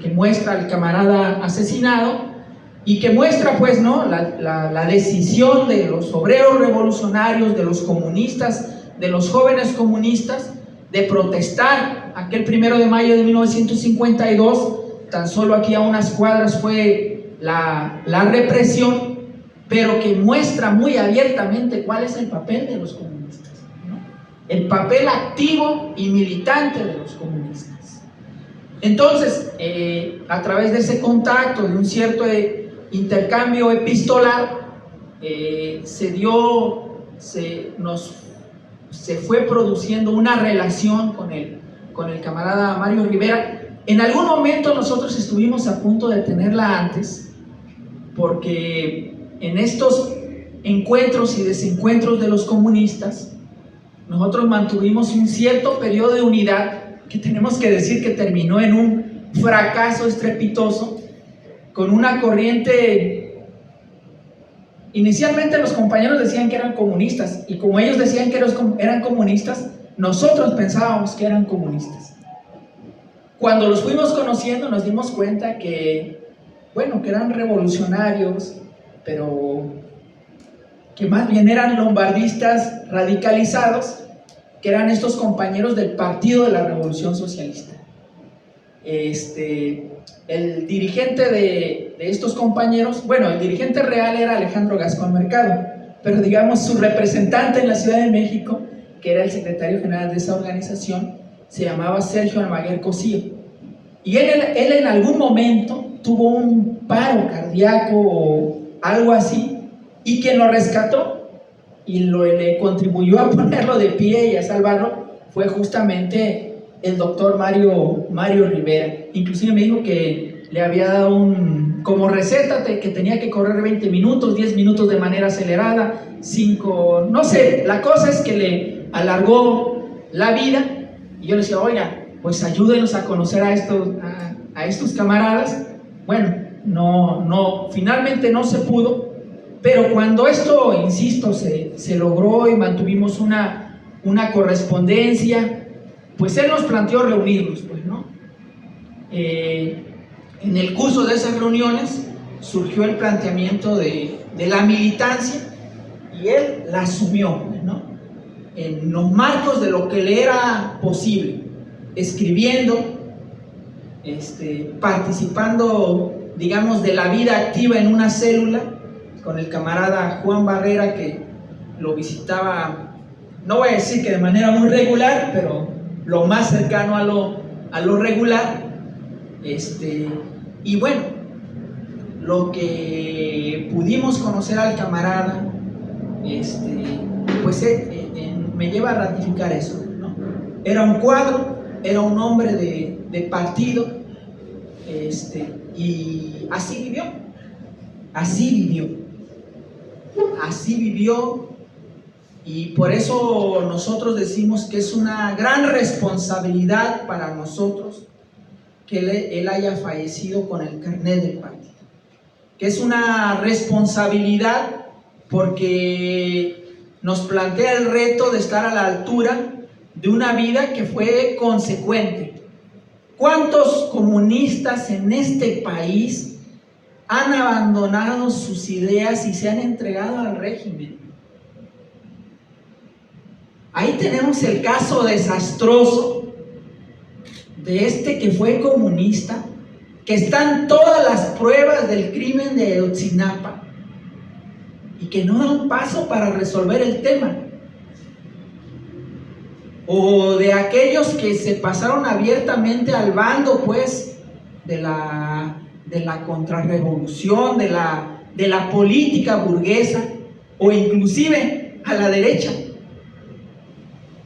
que muestra al camarada asesinado y que muestra, pues, ¿no?, la decisión de los obreros revolucionarios, de los comunistas, de los jóvenes comunistas, de protestar aquel 1 de mayo de 1952. Tan solo aquí a unas cuadras fue la represión, pero que muestra muy abiertamente cuál es el papel de los comunistas, ¿no? El papel activo y militante de los comunistas. Entonces, a través de ese contacto, de un cierto intercambio epistolar, se fue produciendo una relación con el camarada Mario Rivera. En algún momento nosotros estuvimos a punto de tenerla antes, porque en estos encuentros y desencuentros de los comunistas, nosotros mantuvimos un cierto periodo de unidad que tenemos que decir que terminó en un fracaso estrepitoso, con una corriente. Inicialmente los compañeros decían que eran comunistas, y como ellos decían que eran comunistas, nosotros pensábamos que eran comunistas. Cuando los fuimos conociendo nos dimos cuenta que eran revolucionarios, pero que más bien eran lombardistas radicalizados, que eran estos compañeros del Partido de la Revolución Socialista. El dirigente de estos compañeros, el dirigente real era Alejandro Gascón Mercado, pero digamos su representante en la Ciudad de México, que era el secretario general de esa organización, se llamaba Sergio Almaguer Cosío. Y él en algún momento tuvo un paro cardíaco o algo así, y quien lo rescató y le contribuyó a ponerlo de pie y a salvarlo fue justamente el doctor Mario Rivera. Inclusive me dijo que le había dado como receta que tenía que correr 20 minutos, 10 minutos de manera acelerada, 5, no sé, la cosa es que le alargó la vida. Y yo le decía, oiga, pues ayúdenos a conocer a estos camaradas. Bueno, finalmente no se pudo, pero cuando esto, insisto, se logró y mantuvimos una correspondencia, pues él nos planteó reunirnos, pues, ¿no? En el curso de esas reuniones surgió el planteamiento de la militancia y él la asumió, ¿no? En los marcos de lo que le era posible, escribiendo, participando, digamos, de la vida activa en una célula con el camarada Juan Barrera, que lo visitaba, no voy a decir que de manera muy regular, pero lo más cercano a lo regular. Y bueno, lo que pudimos conocer al camarada, pues me lleva a ratificar eso, ¿no? Era un cuadro, era un hombre de partido, y así vivió, y por eso nosotros decimos que es una gran responsabilidad para nosotros que él haya fallecido con el carnet del partido, que es una responsabilidad porque nos plantea el reto de estar a la altura de una vida que fue consecuente. ¿Cuántos comunistas en este país han abandonado sus ideas y se han entregado al régimen? Ahí tenemos el caso desastroso de que fue comunista, que están todas las pruebas del crimen de Ayotzinapa y que no da un paso para resolver el tema. O de aquellos que se pasaron abiertamente al bando, pues, de la contrarrevolución, de la política burguesa, o inclusive a la derecha.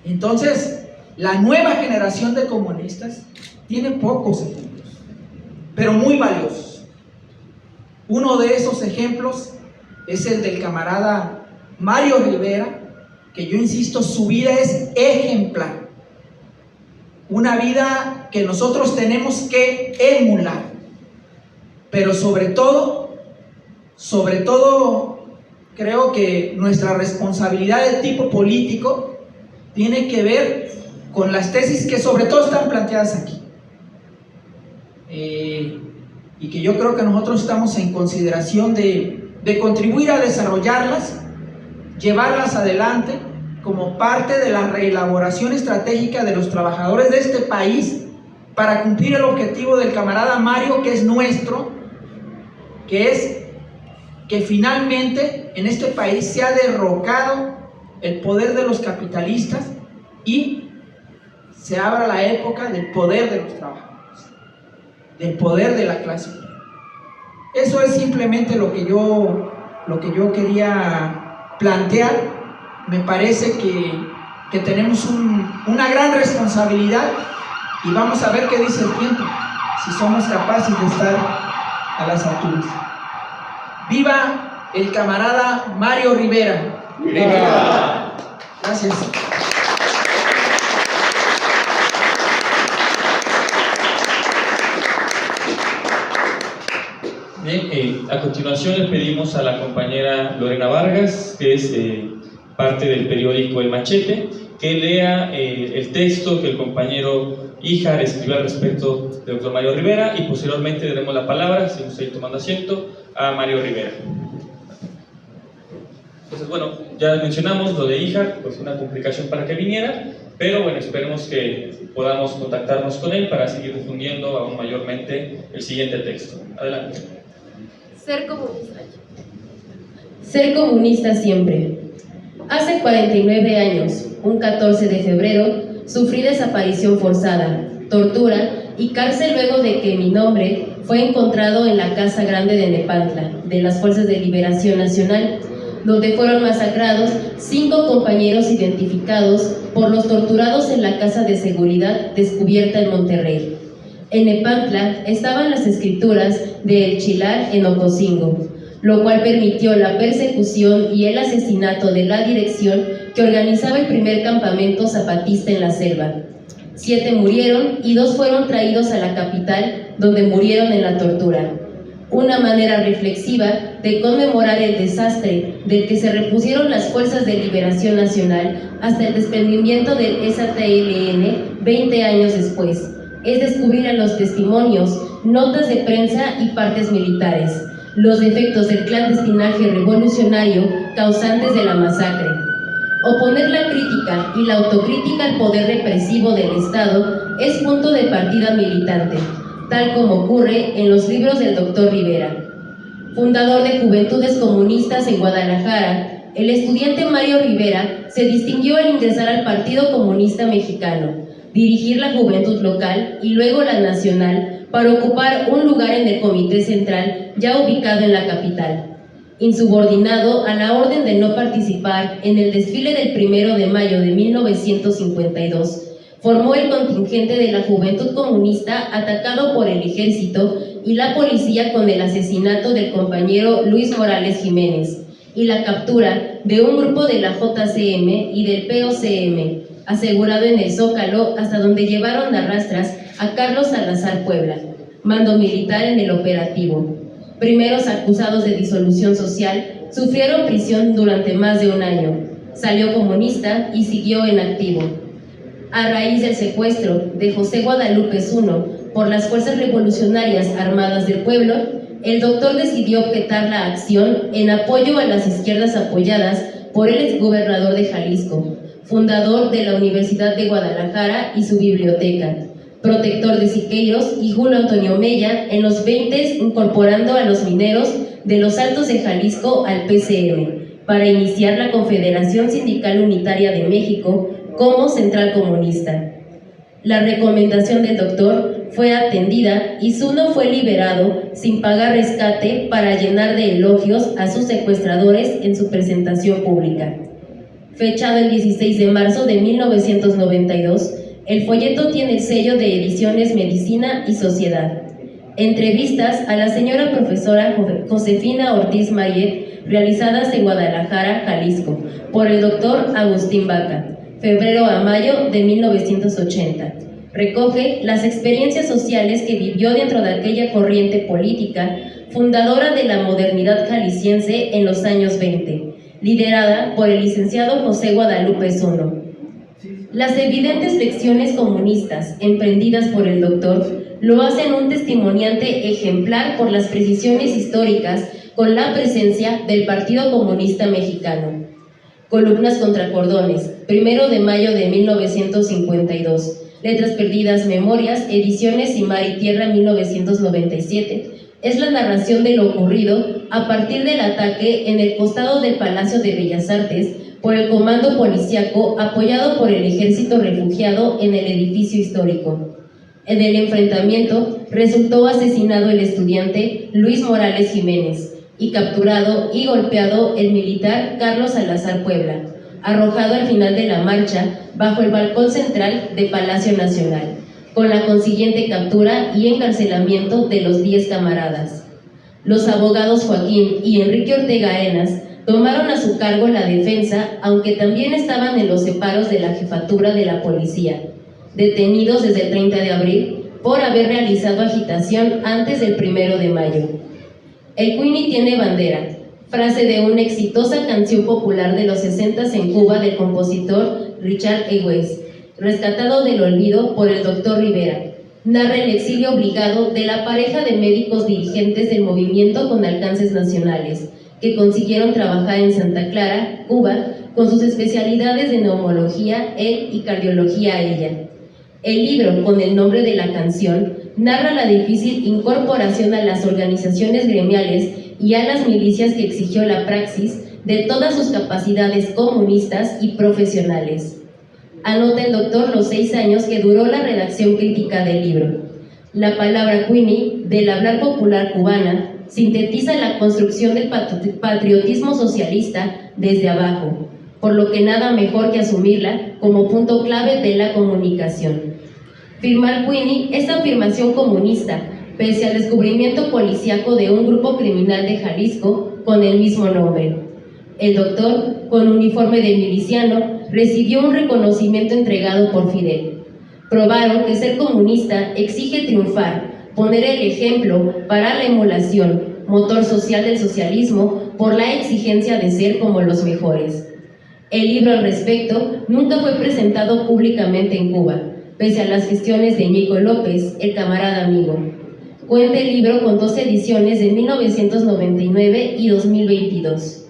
Entonces, la nueva generación de comunistas tiene pocos ejemplos, pero muy valiosos. Uno de esos ejemplos es el del camarada Mario Rivera, que yo insisto, su vida es ejemplar. Una vida que nosotros tenemos que emular. Pero sobre todo, creo que nuestra responsabilidad de tipo político tiene que ver con las tesis que sobre todo están planteadas aquí. Y que yo creo que nosotros estamos en consideración de contribuir a desarrollarlas, llevarlas adelante como parte de la reelaboración estratégica de los trabajadores de este país para cumplir el objetivo del camarada Mario, que es nuestro, que es que finalmente en este país se ha derrocado el poder de los capitalistas y se abra la época del poder de los trabajadores, del poder de la clase obrera. Eso es simplemente lo que yo quería plantear. Me parece que tenemos una gran responsabilidad y vamos a ver qué dice el tiempo, si somos capaces de estar a las alturas. ¡Viva el camarada Mario Rivera! ¡Viva! Gracias. Bien, a continuación le pedimos a la compañera Lorena Vargas, que es parte del periódico El Machete, que lea el texto que el compañero Híjar escribió al respecto del doctor Mario Rivera, y posteriormente daremos la palabra, si usted tomando asiento, a Mario Rivera. Entonces, bueno, ya mencionamos lo de Híjar, pues una complicación para que viniera, pero bueno, esperemos que podamos contactarnos con él para seguir difundiendo aún mayormente el siguiente texto. Adelante. Ser comunista. Ser comunista siempre. Hace 49 años, un 14 de febrero, sufrí desaparición forzada, tortura y cárcel luego de que mi nombre fue encontrado en la Casa Grande de Nepantla, de las Fuerzas de Liberación Nacional, donde fueron masacrados 5 compañeros identificados por los torturados en la Casa de Seguridad descubierta en Monterrey. En Nepantla estaban las escrituras de El Chilar en Ocosingo, lo cual permitió la persecución y el asesinato de la dirección que organizaba el primer campamento zapatista en la selva. 7 murieron y 2 fueron traídos a la capital, donde murieron en la tortura. Una manera reflexiva de conmemorar el desastre del que se repusieron las Fuerzas de Liberación Nacional hasta el desprendimiento del EZLN 20 años después, es descubrir en los testimonios, notas de prensa y partes militares los defectos del clandestinaje revolucionario causantes de la masacre. Oponer la crítica y la autocrítica al poder represivo del Estado es punto de partida militante, tal como ocurre en los libros del Dr. Rivera. Fundador de Juventudes Comunistas en Guadalajara, el estudiante Mario Rivera se distinguió al ingresar al Partido Comunista Mexicano, dirigir la juventud local y luego la nacional para ocupar un lugar en el Comité Central ya ubicado en la capital. Insubordinado a la orden de no participar en el desfile del 1 de mayo de 1952, formó el contingente de la Juventud Comunista atacado por el ejército y la policía con el asesinato del compañero Luis Morales Jiménez y la captura de un grupo de la JCM y del POCM, asegurado en el Zócalo, hasta donde llevaron a rastras a Carlos Salazar Puebla, mando militar en el operativo. Primeros acusados de disolución social, sufrieron prisión durante más de un año. Salió comunista y siguió en activo. A raíz del secuestro de José Guadalupe Zuno por las Fuerzas Revolucionarias Armadas del Pueblo, el doctor decidió objetar la acción en apoyo a las izquierdas apoyadas por el exgobernador de Jalisco, fundador de la Universidad de Guadalajara y su biblioteca, protector de Siqueiros y Julio Antonio Mella en los 20s, incorporando a los mineros de los Altos de Jalisco al PCM, para iniciar la Confederación Sindical Unitaria de México como Central Comunista. La recomendación del doctor fue atendida y Zuno fue liberado sin pagar rescate para llenar de elogios a sus secuestradores en su presentación pública. Fechado el 16 de marzo de 1992, el folleto tiene el sello de Ediciones Medicina y Sociedad. Entrevistas a la señora profesora Josefina Ortiz Mayet, realizadas en Guadalajara, Jalisco, por el doctor Agustín Vaca, febrero a mayo de 1980. Recoge las experiencias sociales que vivió dentro de aquella corriente política, fundadora de la modernidad jalisciense en los años 20, liderada por el licenciado José Guadalupe Zuno. Las evidentes lecciones comunistas emprendidas por el doctor lo hacen un testimoniante ejemplar por las precisiones históricas con la presencia del Partido Comunista Mexicano. Columnas contra cordones, 1 de mayo de 1952, Letras Perdidas, Memorias, Ediciones y Mar y Tierra, 1997, es la narración de lo ocurrido a partir del ataque en el costado del Palacio de Bellas Artes por el comando policíaco apoyado por el ejército refugiado en el edificio histórico. En el enfrentamiento resultó asesinado el estudiante Luis Morales Jiménez y capturado y golpeado el militar Carlos Salazar Puebla, arrojado al final de la marcha bajo el balcón central de Palacio Nacional, con la consiguiente captura y encarcelamiento de los 10 camaradas. Los abogados Joaquín y Enrique Ortega Arenas tomaron a su cargo la defensa, aunque también estaban en los separos de la jefatura de la policía, detenidos desde el 30 de abril por haber realizado agitación antes del 1 de mayo. El Queenie tiene bandera, frase de una exitosa canción popular de los 60s en Cuba del compositor Richard E. Weiss, rescatado del olvido por el doctor Rivera. Narra el exilio obligado de la pareja de médicos dirigentes del movimiento con alcances nacionales, que consiguieron trabajar en Santa Clara, Cuba, con sus especialidades de neumología, él y cardiología ella. El libro, con el nombre de la canción, narra la difícil incorporación a las organizaciones gremiales y a las milicias que exigió la praxis de todas sus capacidades comunistas y profesionales. Anota el doctor los 6 años que duró la redacción crítica del libro. La palabra Queenie, del hablar popular cubana, sintetiza la construcción del patriotismo socialista desde abajo, por lo que nada mejor que asumirla como punto clave de la comunicación. Firmar Queenie es afirmación comunista, pese al descubrimiento policíaco de un grupo criminal de Jalisco con el mismo nombre. El doctor, con uniforme de miliciano, recibió un reconocimiento entregado por Fidel. Probaron que ser comunista exige triunfar, poner el ejemplo para la emulación, motor social del socialismo, por la exigencia de ser como los mejores. El libro al respecto nunca fue presentado públicamente en Cuba, pese a las gestiones de Ñico López, el camarada amigo. Cuenta el libro con 2 ediciones de 1999 y 2022.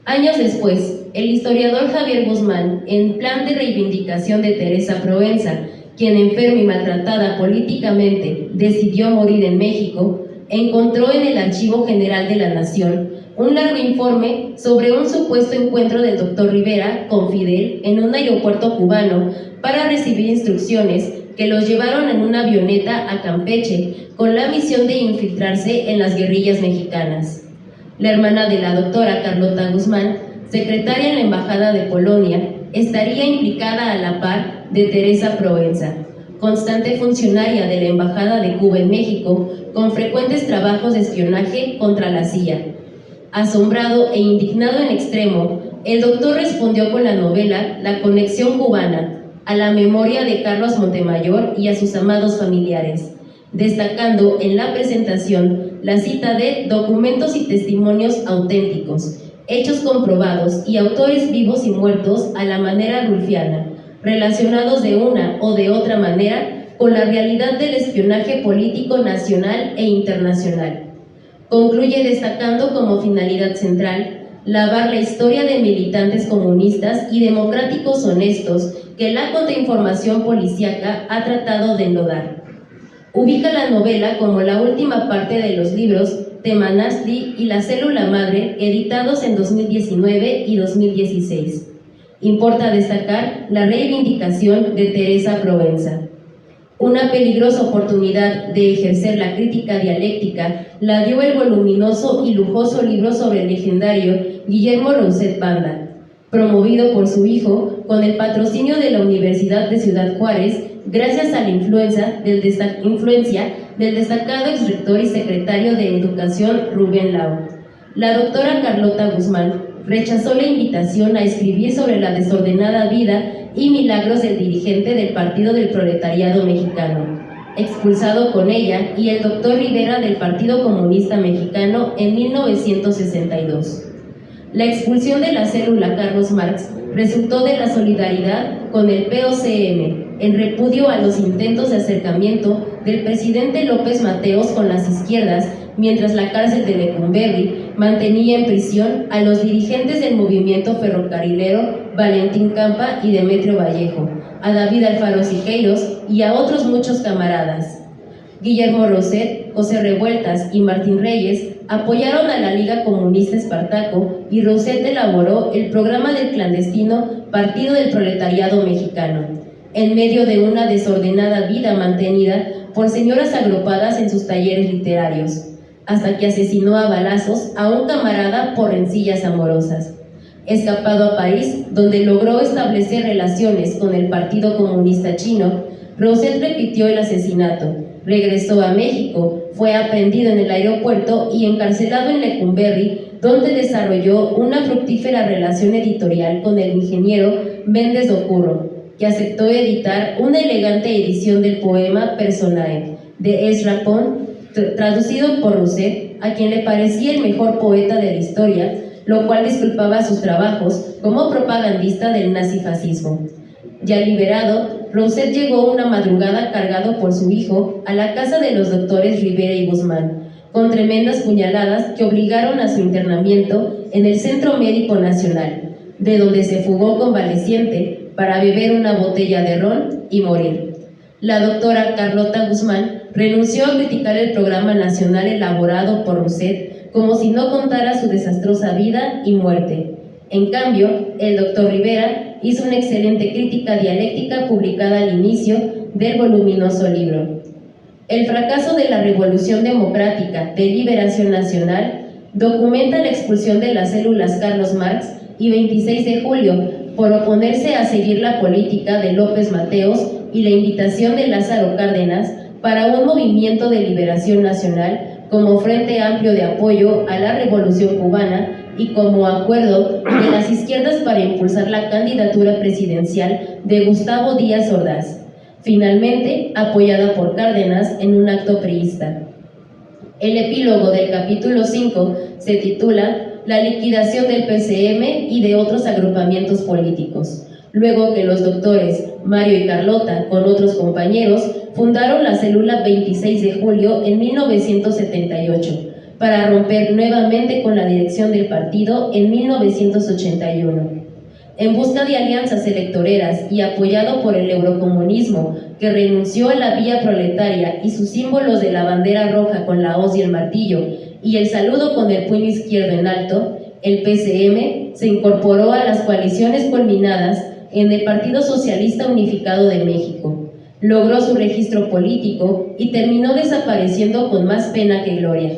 Años después, el historiador Javier Guzmán, en plan de reivindicación de Teresa Provenza, quien enferma y maltratada políticamente decidió morir en México, encontró en el Archivo General de la Nación un largo informe sobre un supuesto encuentro del doctor Rivera con Fidel en un aeropuerto cubano para recibir instrucciones que los llevaron en una avioneta a Campeche con la misión de infiltrarse en las guerrillas mexicanas. La hermana de la doctora Carlota Guzmán, secretaria en la Embajada de Polonia, estaría implicada a la par de Teresa Provenza, constante funcionaria de la Embajada de Cuba en México, con frecuentes trabajos de espionaje contra la CIA. Asombrado e indignado en extremo, el doctor respondió con la novela La conexión cubana, a la memoria de Carlos Montemayor y a sus amados familiares, destacando en la presentación la cita de documentos y testimonios auténticos, hechos comprobados y autores vivos y muertos a la manera rulfiana, relacionados de una o de otra manera con la realidad del espionaje político nacional e internacional. Concluye destacando como finalidad central lavar la historia de militantes comunistas y democráticos honestos que la contrainformación policíaca ha tratado de enlodar. Ubica la novela como la última parte de los libros Temanastli y La célula madre, editados en 2019 y 2016. Importa destacar la reivindicación de Teresa Provenza. Una peligrosa oportunidad de ejercer la crítica dialéctica la dio el voluminoso y lujoso libro sobre el legendario Guillermo Rousset Banda, promovido por su hijo con el patrocinio de la Universidad de Ciudad Juárez, gracias a la influencia del destacado exrector y secretario de Educación Rubén Lau. La doctora Carlota Guzmán rechazó la invitación a escribir sobre la desordenada vida y milagros del dirigente del Partido del Proletariado Mexicano, expulsado con ella y el doctor Rivera del Partido Comunista Mexicano en 1962. La expulsión de la célula Carlos Marx resultó de la solidaridad con el POCM, en repudio a los intentos de acercamiento del presidente López Mateos con las izquierdas, mientras la cárcel de Lecumberri mantenía en prisión a los dirigentes del movimiento ferrocarrilero Valentín Campa y Demetrio Vallejo, a David Alfaro Siqueiros y a otros muchos camaradas. Guillermo Rousset, José Revueltas y Martín Reyes apoyaron a la Liga Comunista Espartaco y Rousset elaboró el programa del clandestino Partido del Proletariado Mexicano, en medio de una desordenada vida mantenida por señoras agrupadas en sus talleres literarios, hasta que asesinó a balazos a un camarada por rencillas amorosas. Escapado a París, donde logró establecer relaciones con el Partido Comunista Chino, Rousset repitió el asesinato, regresó a México, fue aprehendido en el aeropuerto y encarcelado en Lecumberri, donde desarrolló una fructífera relación editorial con el ingeniero Méndez Docurro, que aceptó editar una elegante edición del poema Personae, de Ezra Pound, traducido por Rousset, a quien le parecía el mejor poeta de la historia, lo cual disculpaba sus trabajos como propagandista del nazifascismo. Ya liberado, Rousset llegó una madrugada cargado por su hijo a la casa de los doctores Rivera y Guzmán, con tremendas puñaladas que obligaron a su internamiento en el Centro Médico Nacional, de donde se fugó convaleciente para beber una botella de ron y morir. la doctora Carlota Guzmán renunció a criticar el programa nacional elaborado por Rousset como si no contara su desastrosa vida y muerte. En cambio, el doctor Rivera hizo una excelente crítica dialéctica publicada al inicio del voluminoso libro. El fracaso de la Revolución Democrática de Liberación Nacional documenta la expulsión de las células Carlos Marx y 26 de julio por oponerse a seguir la política de López Mateos y la invitación de Lázaro Cárdenas para un movimiento de liberación nacional como Frente Amplio de Apoyo a la Revolución Cubana y como acuerdo de las izquierdas para impulsar la candidatura presidencial de Gustavo Díaz Ordaz, finalmente apoyada por Cárdenas en un acto priista. El epílogo del capítulo 5 se titula La liquidación del PCM y de otros agrupamientos políticos, luego que los doctores Mario y Carlota, con otros compañeros, fundaron la célula 26 de julio en 1978, para romper nuevamente con la dirección del partido en 1981. En busca de alianzas electoreras y apoyado por el eurocomunismo, que renunció a la vía proletaria y sus símbolos de la bandera roja con la hoz y el martillo, y el saludo con el puño izquierdo en alto, el PCM se incorporó a las coaliciones culminadas en el Partido Socialista Unificado de México. Logró su registro político y terminó desapareciendo con más pena que gloria.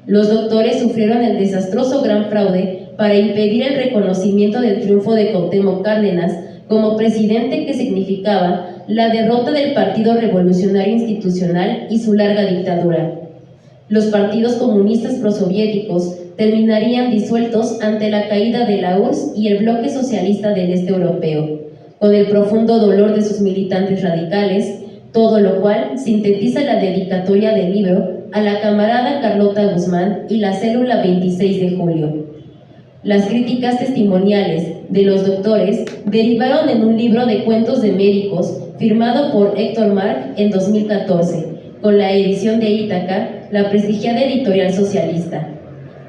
Los doctores sufrieron el desastroso gran fraude para impedir el reconocimiento del triunfo de Cuauhtémoc Cárdenas como presidente, que significaba la derrota del Partido Revolucionario Institucional y su larga dictadura. Los partidos comunistas prosoviéticos terminarían disueltos ante la caída de la URSS y el bloque socialista del este europeo, con el profundo dolor de sus militantes radicales, todo lo cual sintetiza la dedicatoria del libro a la camarada Carlota Guzmán y la célula 26 de julio. Las críticas testimoniales de los doctores derivaron en un libro de cuentos de médicos firmado por Héctor Marc en 2014, con la edición de Ítaca, la prestigiada editorial socialista.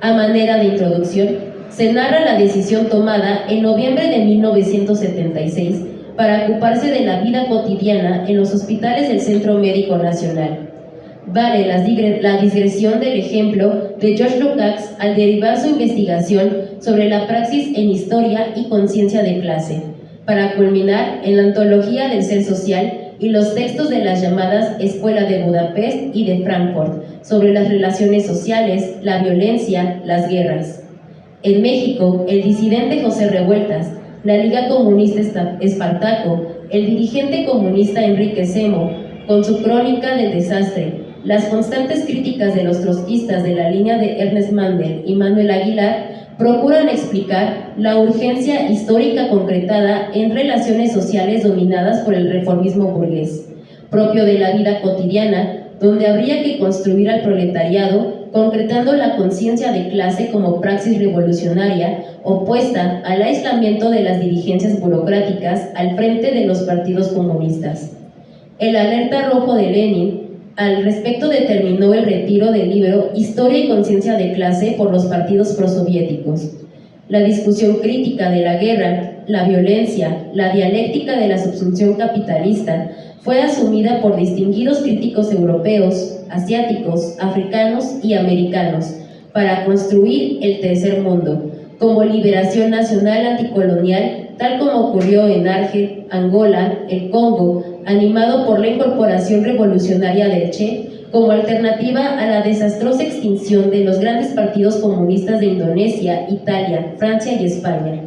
A manera de introducción, se narra la decisión tomada en noviembre de 1976 para ocuparse de la vida cotidiana en los hospitales del Centro Médico Nacional. Vale la digresión del ejemplo de George Lukács al derivar su investigación sobre la praxis en historia y conciencia de clase, para culminar en la antología del ser social y los textos de las llamadas Escuela de Budapest y de Frankfurt sobre las relaciones sociales, la violencia, las guerras. En México, el disidente José Revueltas, la Liga Comunista Espartaco, el dirigente comunista Enrique Semo, con su crónica del desastre, las constantes críticas de los trotskistas de la línea de Ernest Mandel y Manuel Aguilar procuran explicar la urgencia histórica concretada en relaciones sociales dominadas por el reformismo burgués, propio de la vida cotidiana, donde habría que construir al proletariado, concretando la conciencia de clase como praxis revolucionaria opuesta al aislamiento de las dirigencias burocráticas al frente de los partidos comunistas. El alerta rojo de Lenin al respecto determinó el retiro del libro Historia y conciencia de clase por los partidos prosoviéticos. La discusión crítica de la guerra, la violencia, la dialéctica de la subsunción capitalista fue asumida por distinguidos críticos europeos, asiáticos, africanos y americanos para construir el tercer mundo, como liberación nacional anticolonial, tal como ocurrió en Argel, Angola, el Congo, animado por la incorporación revolucionaria del Che, como alternativa a la desastrosa extinción de los grandes partidos comunistas de Indonesia, Italia, Francia y España.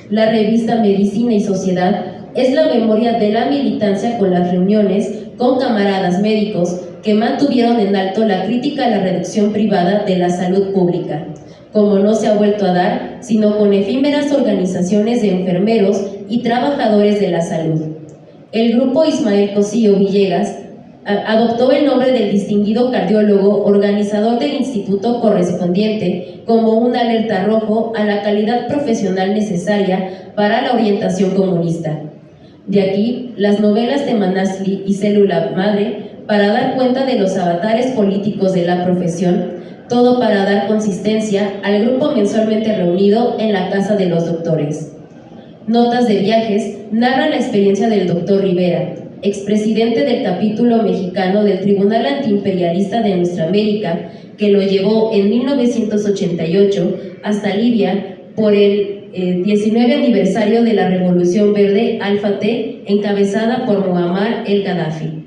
La revista Medicina y Sociedad es la memoria de la militancia con las reuniones con camaradas médicos que mantuvieron en alto la crítica a la reducción privada de la salud pública, como no se ha vuelto a dar, sino con efímeras organizaciones de enfermeros y trabajadores de la salud. El grupo Ismael Cosío Villegas adoptó el nombre del distinguido cardiólogo organizador del instituto correspondiente como un alerta rojo a la calidad profesional necesaria para la orientación comunista. De aquí las novelas de Manasli y Célula Madre para dar cuenta de los avatares políticos de la profesión, todo para dar consistencia al grupo mensualmente reunido en la Casa de los Doctores. Notas de viajes narra la experiencia del doctor Rivera, expresidente del capítulo mexicano del Tribunal Antiimperialista de Nuestra América, que lo llevó en 1988 hasta Libia por el 19 aniversario de la Revolución Verde Alfa T, encabezada por Muammar el Gaddafi.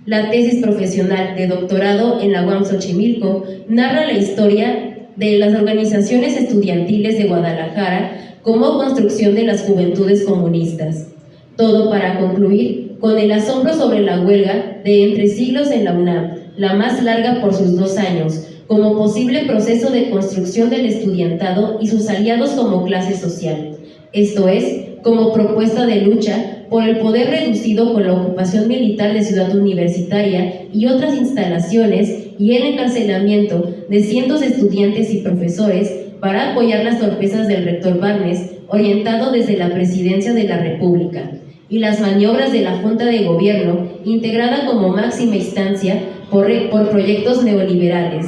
La tesis profesional de doctorado en la UAM Xochimilco narra la historia de las organizaciones estudiantiles de Guadalajara como construcción de las juventudes comunistas. Todo para concluir con el asombro sobre la huelga de Entre Siglos en la UNAM, la más larga por sus 2 años, como posible proceso de construcción del estudiantado y sus aliados como clase social, esto es, como propuesta de lucha por el poder reducido por la ocupación militar de Ciudad Universitaria y otras instalaciones y el encarcelamiento de cientos de estudiantes y profesores para apoyar las torpezas del rector Barnes, orientado desde la Presidencia de la República, y las maniobras de la Junta de Gobierno, integrada como máxima instancia por proyectos neoliberales,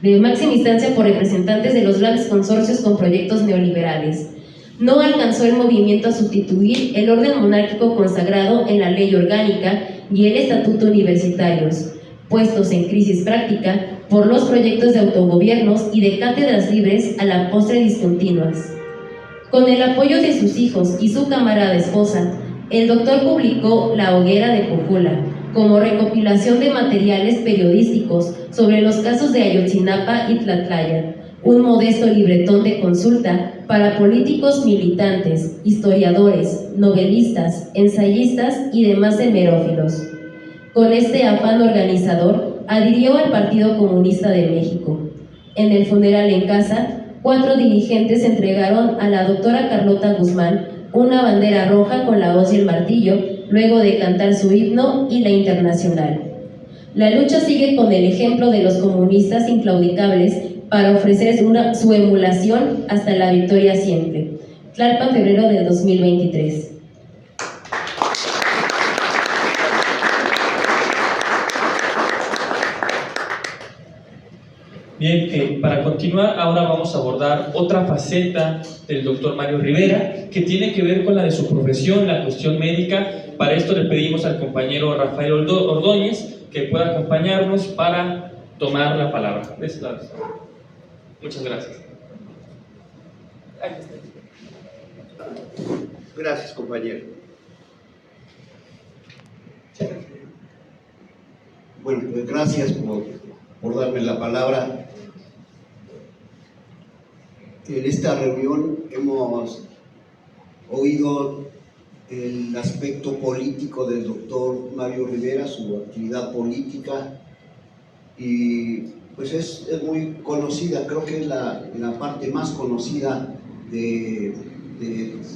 de máxima instancia por representantes de los grandes consorcios con proyectos neoliberales. No alcanzó el movimiento a sustituir el orden monárquico consagrado en la ley orgánica y el estatuto universitarios, puestos en crisis práctica por los proyectos de autogobiernos y de cátedras libres a la postre discontinuas. Con el apoyo de sus hijos y su camarada esposa, el doctor publicó La Hoguera de Cojula, como recopilación de materiales periodísticos sobre los casos de Ayotzinapa y Tlatlaya, un modesto libretón de consulta para políticos militantes, historiadores, novelistas, ensayistas y demás hemerófilos. Con este afán organizador, adhirió al Partido Comunista de México. En el funeral en casa, 4 dirigentes entregaron a la doctora Carlota Guzmán una bandera roja con la hoz y el martillo, luego de cantar su himno y la internacional. La lucha sigue con el ejemplo de los comunistas inclaudicables para ofrecer su emulación hasta la victoria siempre. Tlalpan, febrero del 2023. Bien, para continuar, ahora vamos a abordar otra faceta del doctor Mario Rivera, que tiene que ver con la de su profesión, la cuestión médica. Para esto le pedimos al compañero Rafael Ordóñez que pueda acompañarnos para tomar la palabra. Muchas gracias. Gracias, compañero. Bueno, pues gracias por darme la palabra. En esta reunión hemos oído el aspecto político del doctor Mario Rivera, su actividad política, y pues es muy conocida, creo que es la parte más conocida de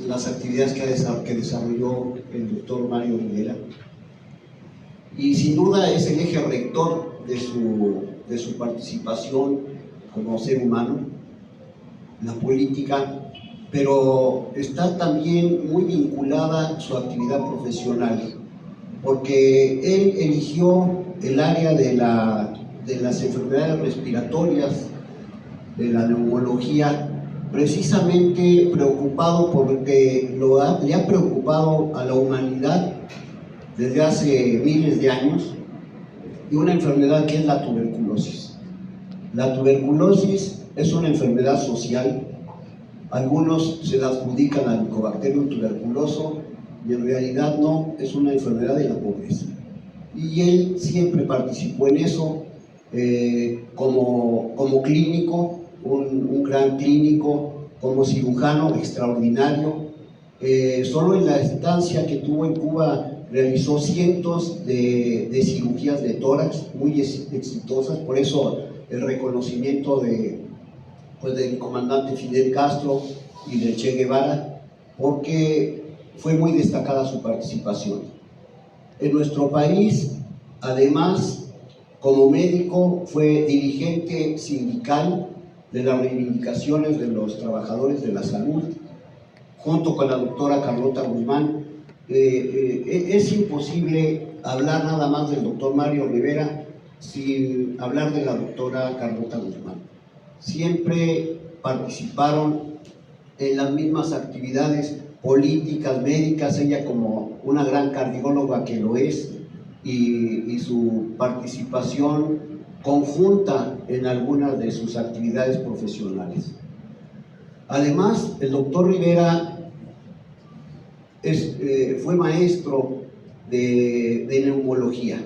las actividades que desarrolló el doctor Mario Rivera, y sin duda es el eje rector de su participación como ser humano, la política, pero está también muy vinculada su actividad profesional, porque él eligió el área de las enfermedades respiratorias, de la neumología, precisamente preocupado porque le ha preocupado a la humanidad desde hace miles de años, y una enfermedad que es la tuberculosis. La tuberculosis es una enfermedad social. Algunos se la adjudican al Mycobacterium tuberculoso y en realidad no, es una enfermedad de la pobreza. Y él siempre participó en eso como clínico, un gran clínico, como cirujano extraordinario. Solo en la estancia que tuvo en Cuba realizó cientos de cirugías de tórax muy exitosas, por eso el reconocimiento del comandante Fidel Castro y del Che Guevara, porque fue muy destacada su participación. En nuestro país, además, como médico, fue dirigente sindical de las reivindicaciones de los trabajadores de la salud, junto con la doctora Carlota Guzmán. Es imposible hablar nada más del doctor Mario Rivera sin hablar de la doctora Carlota Guzmán. Siempre participaron en las mismas actividades políticas, médicas, ella como una gran cardióloga que lo es, y su participación conjunta en algunas de sus actividades profesionales. Además, el doctor Rivera fue maestro de neumología,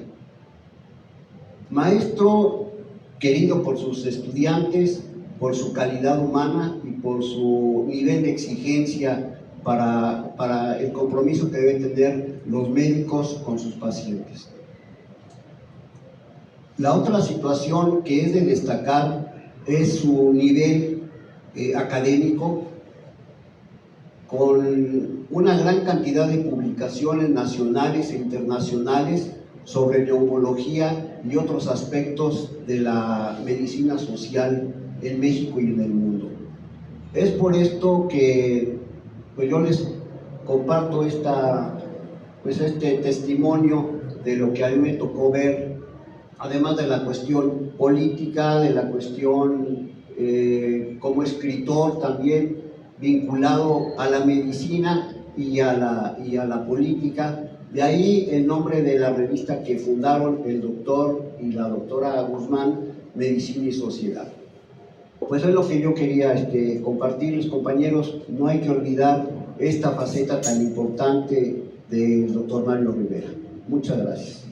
maestro querido por sus estudiantes, por su calidad humana y por su nivel de exigencia para el compromiso que deben tener los médicos con sus pacientes. La otra situación que es de destacar es su nivel académico, con una gran cantidad de publicaciones nacionales e internacionales sobre neumología y otros aspectos de la medicina social en México y en el mundo. Es por esto que pues yo les comparto este testimonio de lo que a mí me tocó ver, además de la cuestión política, de la cuestión como escritor también vinculado a la medicina y a la política. De ahí el nombre de la revista que fundaron el doctor y la doctora Guzmán, Medicina y Sociedad. Pues es lo que yo quería compartirles, compañeros. No hay que olvidar esta faceta tan importante del doctor Mario Rivera. Muchas gracias.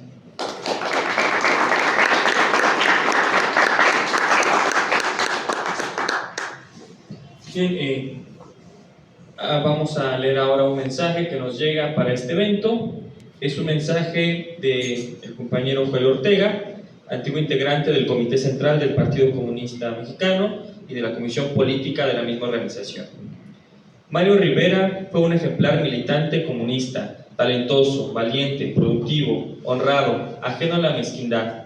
Bien, vamos a leer ahora un mensaje que nos llega para este evento. Es un mensaje del compañero Joel Ortega, antiguo integrante del Comité Central del Partido Comunista Mexicano y de la Comisión Política de la misma organización. Mario Rivera fue un ejemplar militante comunista, talentoso, valiente, productivo, honrado, ajeno a la mezquindad.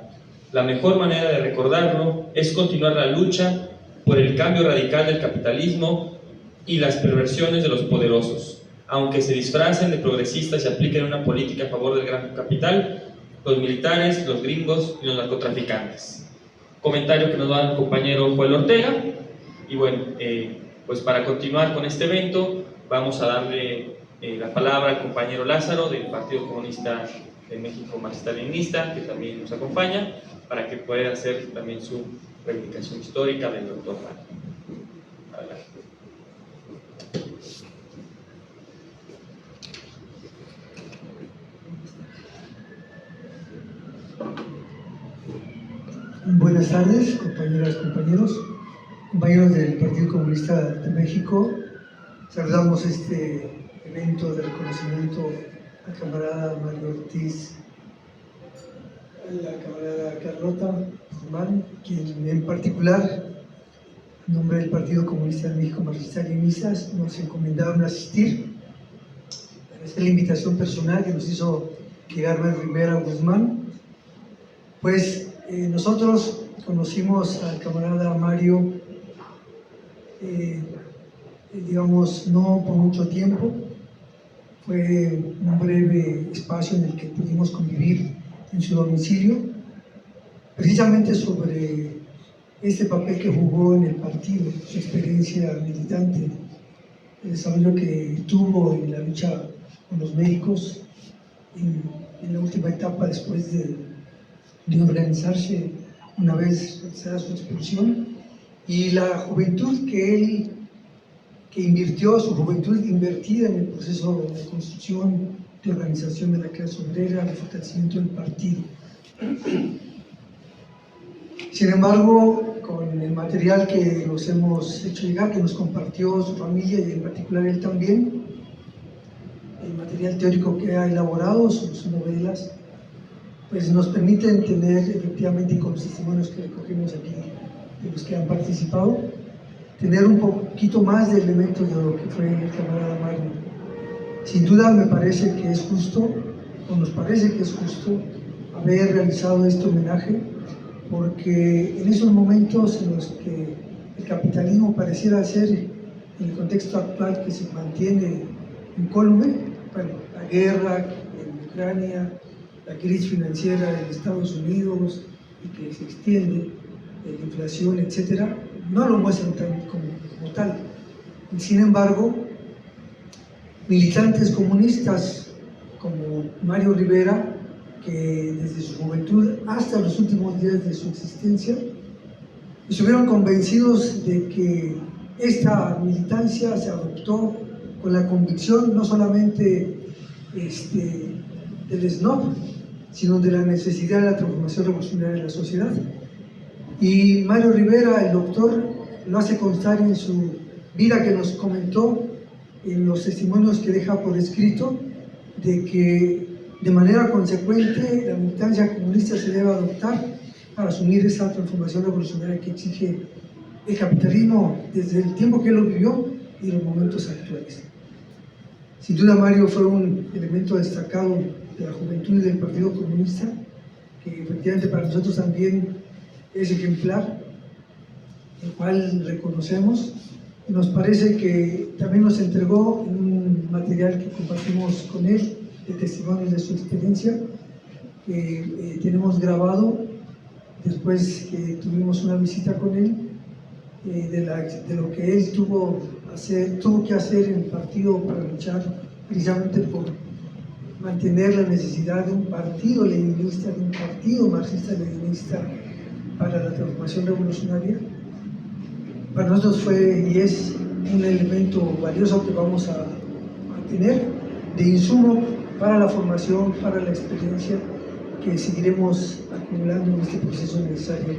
La mejor manera de recordarlo es continuar la lucha por el cambio radical del capitalismo y las perversiones de los poderosos. Aunque se disfracen de progresistas y apliquen una política a favor del gran capital, los militares, los gringos y los narcotraficantes. Comentario que nos da el compañero Joel Ortega. Y bueno, pues para continuar con este evento, vamos a darle la palabra al compañero Lázaro del Partido Comunista de México Marxista-Leninista, que también nos acompaña, para que pueda hacer también su reivindicación histórica del doctor Mario. Adelante. Buenas tardes, compañeras, compañeros del Partido Comunista de México. Saludamos este evento de reconocimiento al camarada Mario Ortiz, a la camarada Carlota Guzmán, quien en particular, en nombre del Partido Comunista de México Marxista-Leninista, nos encomendaron asistir. Esta es la invitación personal que nos hizo llegar Mario Rivera Guzmán. Pues nosotros conocimos al camarada Mario, digamos, no por mucho tiempo. Fue un breve espacio en el que pudimos convivir en su domicilio, precisamente sobre este papel que jugó en el partido, su experiencia militante, el desarrollo que tuvo en la lucha con los médicos en la última etapa después de organizarse una vez realizada su expulsión, y la juventud que invirtió, su juventud invertida en el proceso de construcción, de organización de la clase obrera, de fortalecimiento del partido. Sin embargo, con el material que nos hemos hecho llegar, que nos compartió su familia y en particular él también, el material teórico que ha elaborado, sus novelas, pues nos permiten tener efectivamente, con los testimonios que recogimos aquí de los que han participado, tener un poquito más de elementos de lo que fue el camarada Mario. Sin duda me parece que es justo, o nos parece que es justo, haber realizado este homenaje, porque en esos momentos en los que el capitalismo pareciera ser, en el contexto actual que se mantiene incólume, bueno, la guerra en Ucrania, la crisis financiera en Estados Unidos y que se extiende, la inflación, etcétera, no lo muestran como tal. Y sin embargo, militantes comunistas como Mario Rivera, que desde su juventud hasta los últimos días de su existencia estuvieron convencidos de que esta militancia se adoptó con la convicción no solamente del SNOP, sino de la necesidad de la transformación revolucionaria de la sociedad. Y Mario Rivera, el doctor, lo hace constar en su vida, que nos comentó en los testimonios que deja por escrito, de que de manera consecuente la militancia comunista se debe adoptar para asumir esa transformación revolucionaria que exige el capitalismo desde el tiempo que él lo vivió y los momentos actuales. Sin duda, Mario fue un elemento destacado de la juventud y del Partido Comunista, que efectivamente para nosotros también es ejemplar, el cual reconocemos. Nos parece que también nos entregó un material que compartimos con él, de testimonios de su experiencia, que tenemos grabado después que tuvimos una visita con él, de lo que él tuvo que hacer en el partido para luchar precisamente por mantener la necesidad de un partido leninista, de un partido marxista-leninista para la transformación revolucionaria. Para nosotros fue y es un elemento valioso que vamos a tener de insumo para la formación, para la experiencia que seguiremos acumulando en este proceso necesario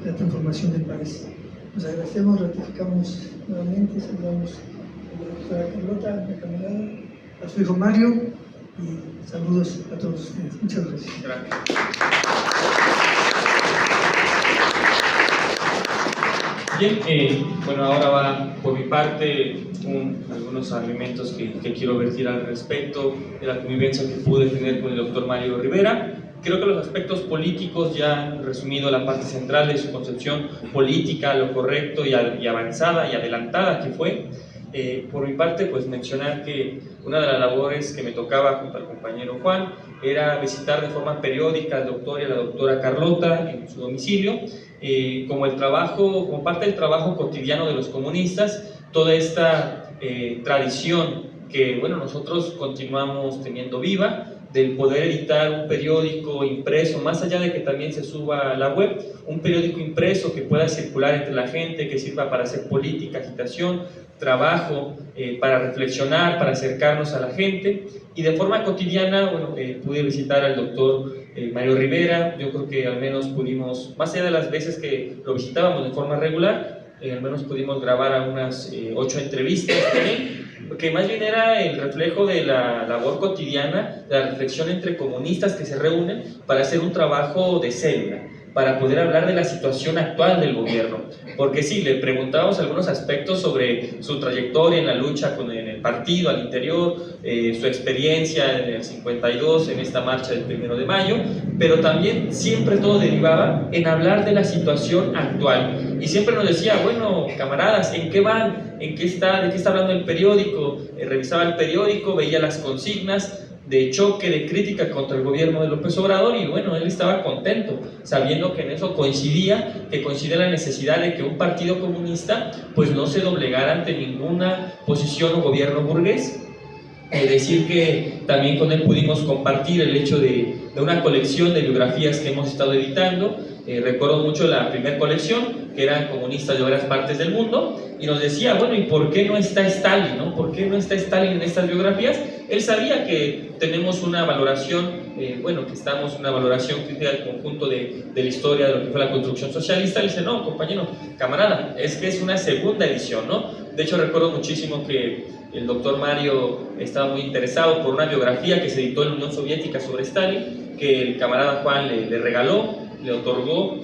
de la transformación del país. Nos agradecemos, ratificamos nuevamente, saludamos a la doctora Carlota, la camarada, a su hijo Mario, y saludos a todos ustedes. Muchas gracias. Bien, bueno, ahora va por mi parte algunos argumentos que quiero vertir al respecto de la convivencia que pude tener con el doctor Mario Rivera. Creo que los aspectos políticos ya han resumido la parte central de su concepción política, lo correcto y avanzada y adelantada que fue. Por mi parte, pues mencionar que una de las labores que me tocaba junto al compañero Juan era visitar de forma periódica al doctor y a la doctora Carlota en su domicilio, como parte del trabajo cotidiano de los comunistas, toda esta tradición que, bueno, nosotros continuamos teniendo viva, del poder editar un periódico impreso, más allá de que también se suba a la web, un periódico impreso que pueda circular entre la gente, que sirva para hacer política, agitación, trabajo, para reflexionar, para acercarnos a la gente. Y de forma cotidiana, bueno, pude visitar al doctor Mario Rivera. Yo creo que al menos pudimos, más allá de las veces que lo visitábamos de forma regular, al menos pudimos grabar unas 8 entrevistas con él, que más bien era el reflejo de la labor cotidiana, de la reflexión entre comunistas que se reúnen para hacer un trabajo de célula, para poder hablar de la situación actual del gobierno. Porque sí, le preguntábamos algunos aspectos sobre su trayectoria en la lucha en el partido al interior, su experiencia en el 52, en esta marcha del 1 de mayo, pero también siempre todo derivaba en hablar de la situación actual. Y siempre nos decía, bueno, camaradas, ¿en qué van? ¿De qué está hablando el periódico? Revisaba el periódico, veía las consignas de choque, de crítica contra el gobierno de López Obrador, y bueno, él estaba contento, sabiendo que en eso coincidía la necesidad de que un partido comunista pues no se doblegara ante ninguna posición o gobierno burgués. Decir que también con él pudimos compartir el hecho de una colección de biografías que hemos estado editando. Recuerdo mucho la primera colección, que eran comunistas de varias partes del mundo, y nos decía, bueno, ¿y por qué no está Stalin? ¿No? ¿Por qué no está Stalin en estas biografías? Él sabía que tenemos una valoración, que estamos en una valoración crítica del conjunto de la historia de lo que fue la construcción socialista. Él dice, no, compañero, camarada, es que es una segunda edición, ¿no? De hecho, recuerdo muchísimo que el doctor Mario estaba muy interesado por una biografía que se editó en la Unión Soviética sobre Stalin, que el camarada Juan le regaló, le otorgó,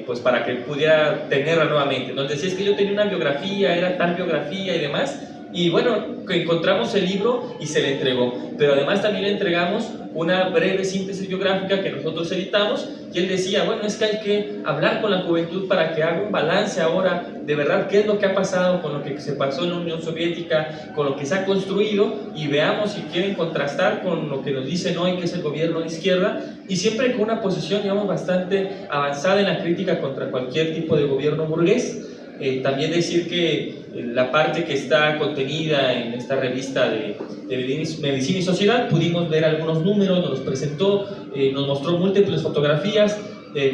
pues para que pudiera tenerla nuevamente. Nos decía, es que yo tenía una biografía, era tal biografía y demás, y bueno, encontramos el libro y se le entregó, pero además también le entregamos una breve síntesis biográfica que nosotros editamos, y él decía, bueno, es que hay que hablar con la juventud para que haga un balance ahora de verdad qué es lo que ha pasado con lo que se pasó en la Unión Soviética, con lo que se ha construido, y veamos si quieren contrastar con lo que nos dicen hoy, que es el gobierno de izquierda, y siempre con una posición, digamos, bastante avanzada en la crítica contra cualquier tipo de gobierno burgués. También decir que la parte que está contenida en esta revista de Medicina y Sociedad, pudimos ver algunos números, nos los presentó, nos mostró múltiples fotografías.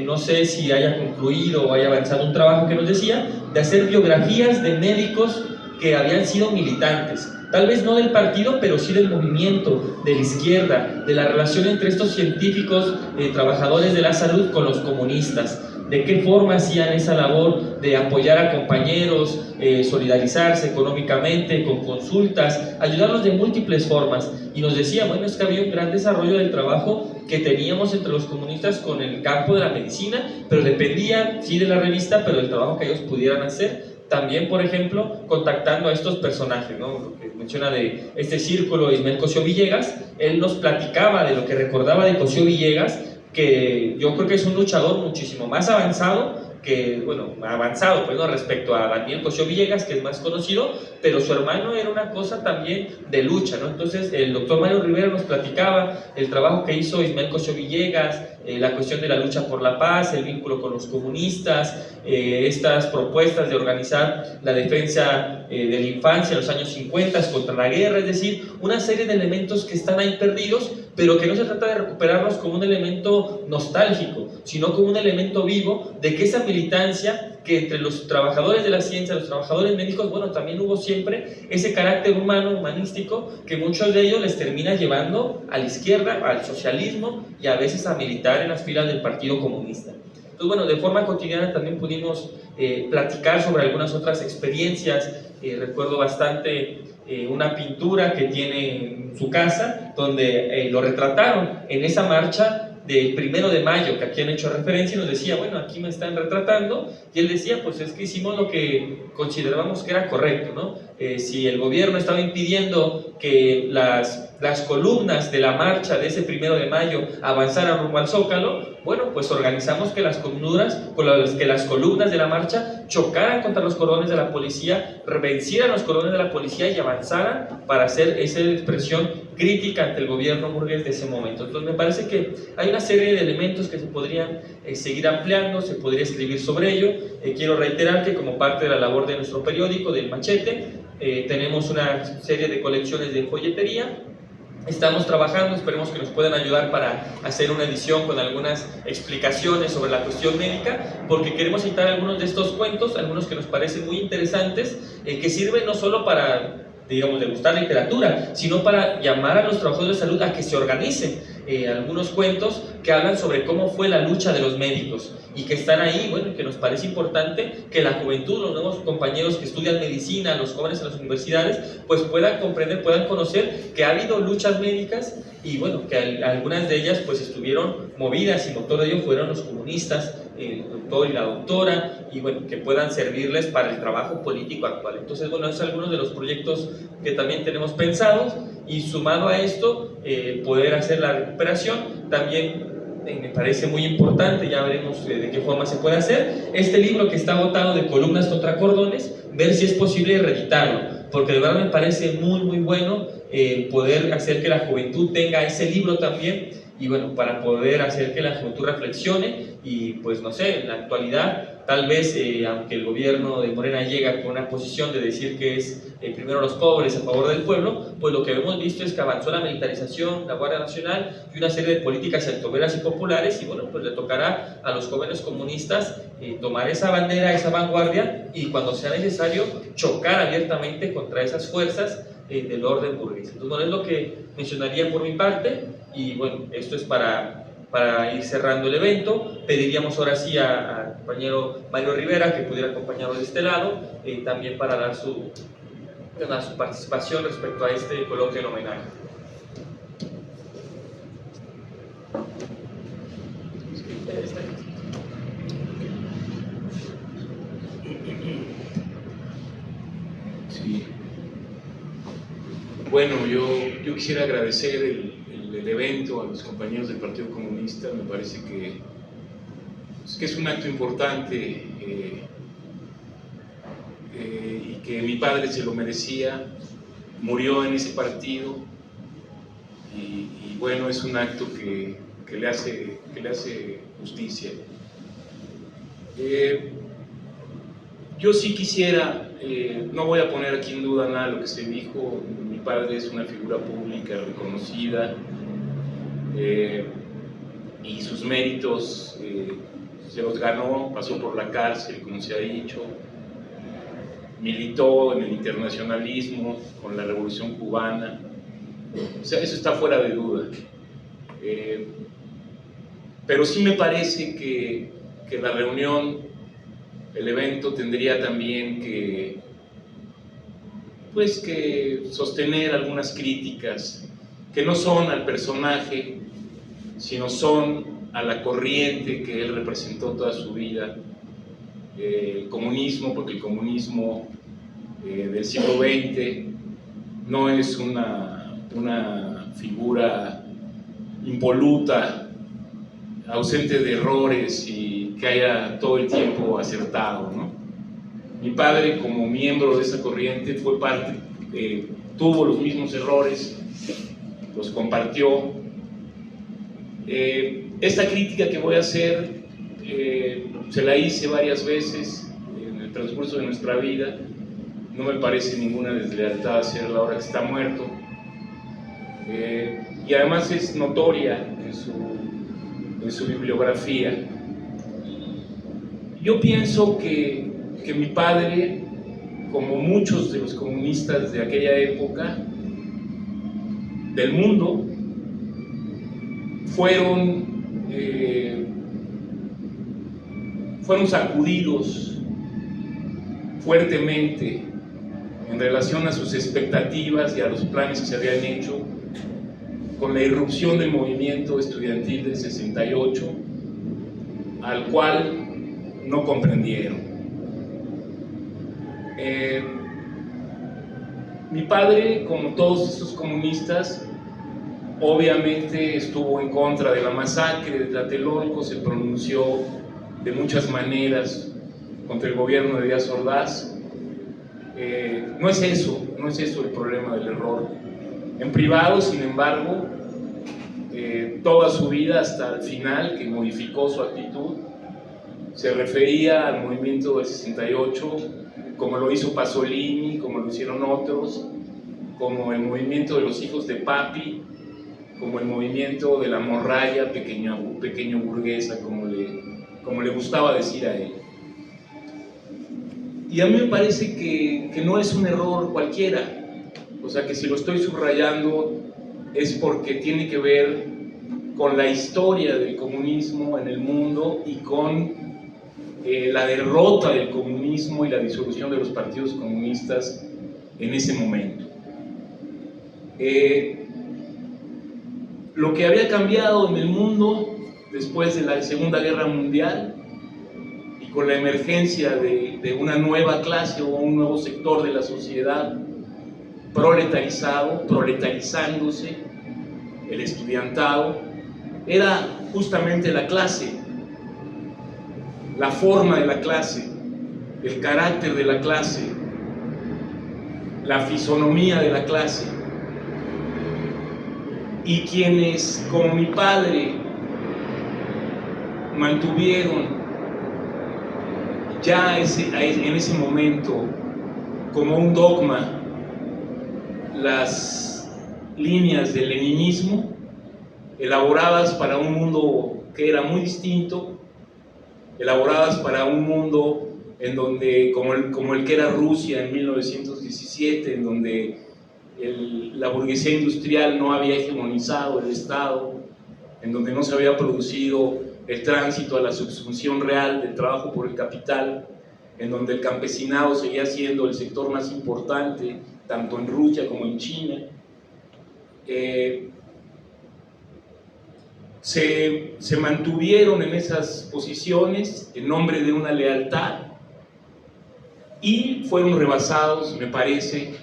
No sé si haya concluido o haya avanzado un trabajo que nos decía de hacer biografías de médicos que habían sido militantes, tal vez no del partido, pero sí del movimiento, de la izquierda, de la relación entre estos científicos, trabajadores de la salud con los comunistas, de qué forma hacían esa labor de apoyar a compañeros, solidarizarse económicamente, con consultas, ayudarlos de múltiples formas. Y nos decía, bueno, es que había un gran desarrollo del trabajo que teníamos entre los comunistas con el campo de la medicina, pero dependía, sí, de la revista, pero del trabajo que ellos pudieran hacer. También, por ejemplo, contactando a estos personajes, ¿no? Lo que menciona de este círculo Ismael Cosío Villegas, él nos platicaba de lo que recordaba de Cosío Villegas, que yo creo que es un luchador muchísimo más avanzado que, bueno, avanzado, pues, ¿no?, respecto a Daniel Cosío Villegas, que es más conocido, pero su hermano era una cosa también de lucha, ¿no? Entonces, el doctor Mario Rivera nos platicaba el trabajo que hizo Ismael Cosío Villegas, la cuestión de la lucha por la paz, el vínculo con los comunistas, estas propuestas de organizar la defensa de la infancia en los años 50 contra la guerra, es decir, una serie de elementos que están ahí perdidos, pero que no se trata de recuperarlos como un elemento nostálgico, sino como un elemento vivo de que esa militancia que entre los trabajadores de la ciencia, los trabajadores médicos, bueno, también hubo siempre ese carácter humano, humanístico, que muchos de ellos les termina llevando a la izquierda, al socialismo y a veces a militar en las filas del Partido Comunista. Entonces, bueno, de forma cotidiana también pudimos platicar sobre algunas otras experiencias. Recuerdo bastante una pintura que tiene en su casa, donde lo retrataron en esa marcha del 1 de mayo, que aquí han hecho referencia, y nos decía, bueno, aquí me están retratando, y él decía, pues es que hicimos lo que considerábamos que era correcto, ¿no? Si el gobierno estaba impidiendo que las columnas de la marcha de ese 1 de mayo avanzaran rumbo al Zócalo, bueno, pues organizamos que las columnas de la marcha chocaran contra los cordones de la policía, vencieran los cordones de la policía y avanzaran para hacer esa expresión crítica ante el gobierno burgués de ese momento. Entonces me parece que hay una serie de elementos que se podrían seguir ampliando, se podría escribir sobre ello. Quiero reiterar que como parte de la labor de nuestro periódico, del Machete, tenemos una serie de colecciones de folletería. Estamos trabajando, esperemos que nos puedan ayudar para hacer una edición con algunas explicaciones sobre la cuestión médica, porque queremos citar algunos de estos cuentos, algunos que nos parecen muy interesantes, que sirven no solo para, digamos, degustar literatura, sino para llamar a los trabajadores de salud a que se organicen. Algunos cuentos que hablan sobre cómo fue la lucha de los médicos y que están ahí, bueno, que nos parece importante que la juventud, los nuevos compañeros que estudian medicina, los jóvenes en las universidades, pues puedan comprender, puedan conocer que ha habido luchas médicas y, bueno, que algunas de ellas pues estuvieron movidas y motor de ello fueron los comunistas, el doctor y la doctora, y bueno, que puedan servirles para el trabajo político actual. Entonces, bueno, esos son algunos de los proyectos que también tenemos pensados, y sumado a esto, poder hacer la recuperación. También me parece muy importante, ya veremos de qué forma se puede hacer, este libro que está dotado de columnas contra cordones, ver si es posible reeditarlo, porque de verdad me parece muy muy bueno poder hacer que la juventud tenga ese libro también, y bueno, para poder hacer que la juventud reflexione. Y pues no sé, en la actualidad tal vez, aunque el gobierno de Morena llega con una posición de decir que es primero los pobres a favor del pueblo, pues lo que hemos visto es que avanzó la militarización, la Guardia Nacional y una serie de políticas autoveras y populares, y bueno, pues le tocará a los jóvenes comunistas tomar esa bandera, esa vanguardia, y cuando sea necesario chocar abiertamente contra esas fuerzas del orden burgués. Entonces, bueno, es lo que mencionaría por mi parte, y bueno, esto es para ir cerrando el evento. Pediríamos ahora sí al compañero Mario Rivera que pudiera acompañarnos de este lado, también para dar su participación respecto a este coloquio en homenaje. Sí. Bueno, yo quisiera agradecer el evento a los compañeros del Partido Comunista. Me parece que es un acto importante y que mi padre se lo merecía, murió en ese partido, y bueno, es un acto que le hace justicia. Yo sí quisiera, no voy a poner aquí en duda nada de lo que se dijo. Mi padre es una figura pública reconocida y sus méritos se los ganó, pasó por la cárcel, como se ha dicho, militó en el internacionalismo con la Revolución Cubana, o sea, eso está fuera de duda. Pero sí me parece que la reunión, el evento, tendría también que sostener algunas críticas que no son al personaje, sino son a la corriente que él representó toda su vida, el comunismo, porque el comunismo del siglo XX no es una figura impoluta, ausente de errores y que haya todo el tiempo acertado, ¿no? Mi padre, como miembro de esa corriente, fue parte, tuvo los mismos errores, los compartió. Esta crítica que voy a hacer se la hice varias veces en el transcurso de nuestra vida. No me parece ninguna deslealtad hacerla ahora que está muerto. Y además es notoria en su bibliografía. Yo pienso que mi padre, como muchos de los comunistas de aquella época del mundo, fueron sacudidos fuertemente en relación a sus expectativas y a los planes que se habían hecho con la irrupción del movimiento estudiantil del 68, al cual no comprendieron. Mi padre, como todos esos comunistas, obviamente estuvo en contra de la masacre de Tlatelolco, se pronunció de muchas maneras contra el gobierno de Díaz Ordaz. No es eso el problema del error. En privado, sin embargo, toda su vida hasta el final, que modificó su actitud, se refería al movimiento del 68 como lo hizo Pasolini, como lo hicieron otros, como el movimiento de los hijos de papi, como el movimiento de la morralla pequeño burguesa, como le gustaba decir a él. Y a mí me parece que no es un error cualquiera, o sea que si lo estoy subrayando es porque tiene que ver con la historia del comunismo en el mundo y con la derrota del comunismo y la disolución de los partidos comunistas en ese momento. Lo que había cambiado en el mundo después de la Segunda Guerra Mundial y con la emergencia de una nueva clase o un nuevo sector de la sociedad proletarizándose, el estudiantado, era justamente la clase, la forma de la clase, el carácter de la clase, la fisonomía de la clase. Y quienes, como mi padre, mantuvieron ya en ese momento como un dogma las líneas del leninismo, elaboradas para un mundo que era muy distinto, elaboradas para un mundo en donde, como el que era Rusia en 1917, en donde la burguesía industrial no había hegemonizado el Estado, en donde no se había producido el tránsito a la subsunción real del trabajo por el capital, en donde el campesinado seguía siendo el sector más importante, tanto en Rusia como en China. Se mantuvieron en esas posiciones en nombre de una lealtad y fueron rebasados, me parece,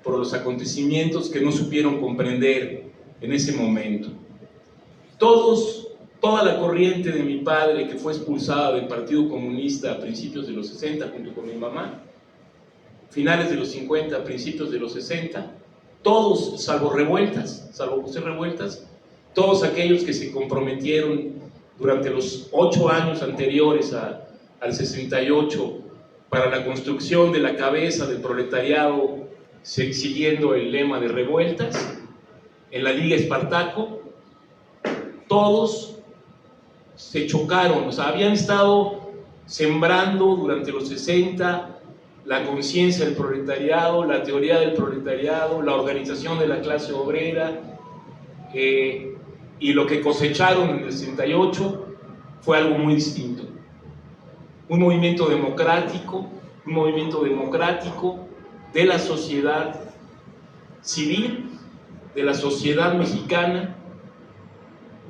por los acontecimientos que no supieron comprender en ese momento. Toda la corriente de mi padre, que fue expulsada del Partido Comunista a principios de los 60 junto con mi mamá, finales de los 50, principios de los 60, todos, salvo José Revueltas, todos aquellos que se comprometieron durante los 8 años anteriores al 68 para la construcción de la cabeza del proletariado, siguiendo el lema de revueltas, en la Liga Espartaco. Todos se chocaron, o sea, habían estado sembrando durante los 60 la conciencia del proletariado, la teoría del proletariado, la organización de la clase obrera, y lo que cosecharon en el 68 fue algo muy distinto. Un movimiento democrático de la sociedad civil, de la sociedad mexicana,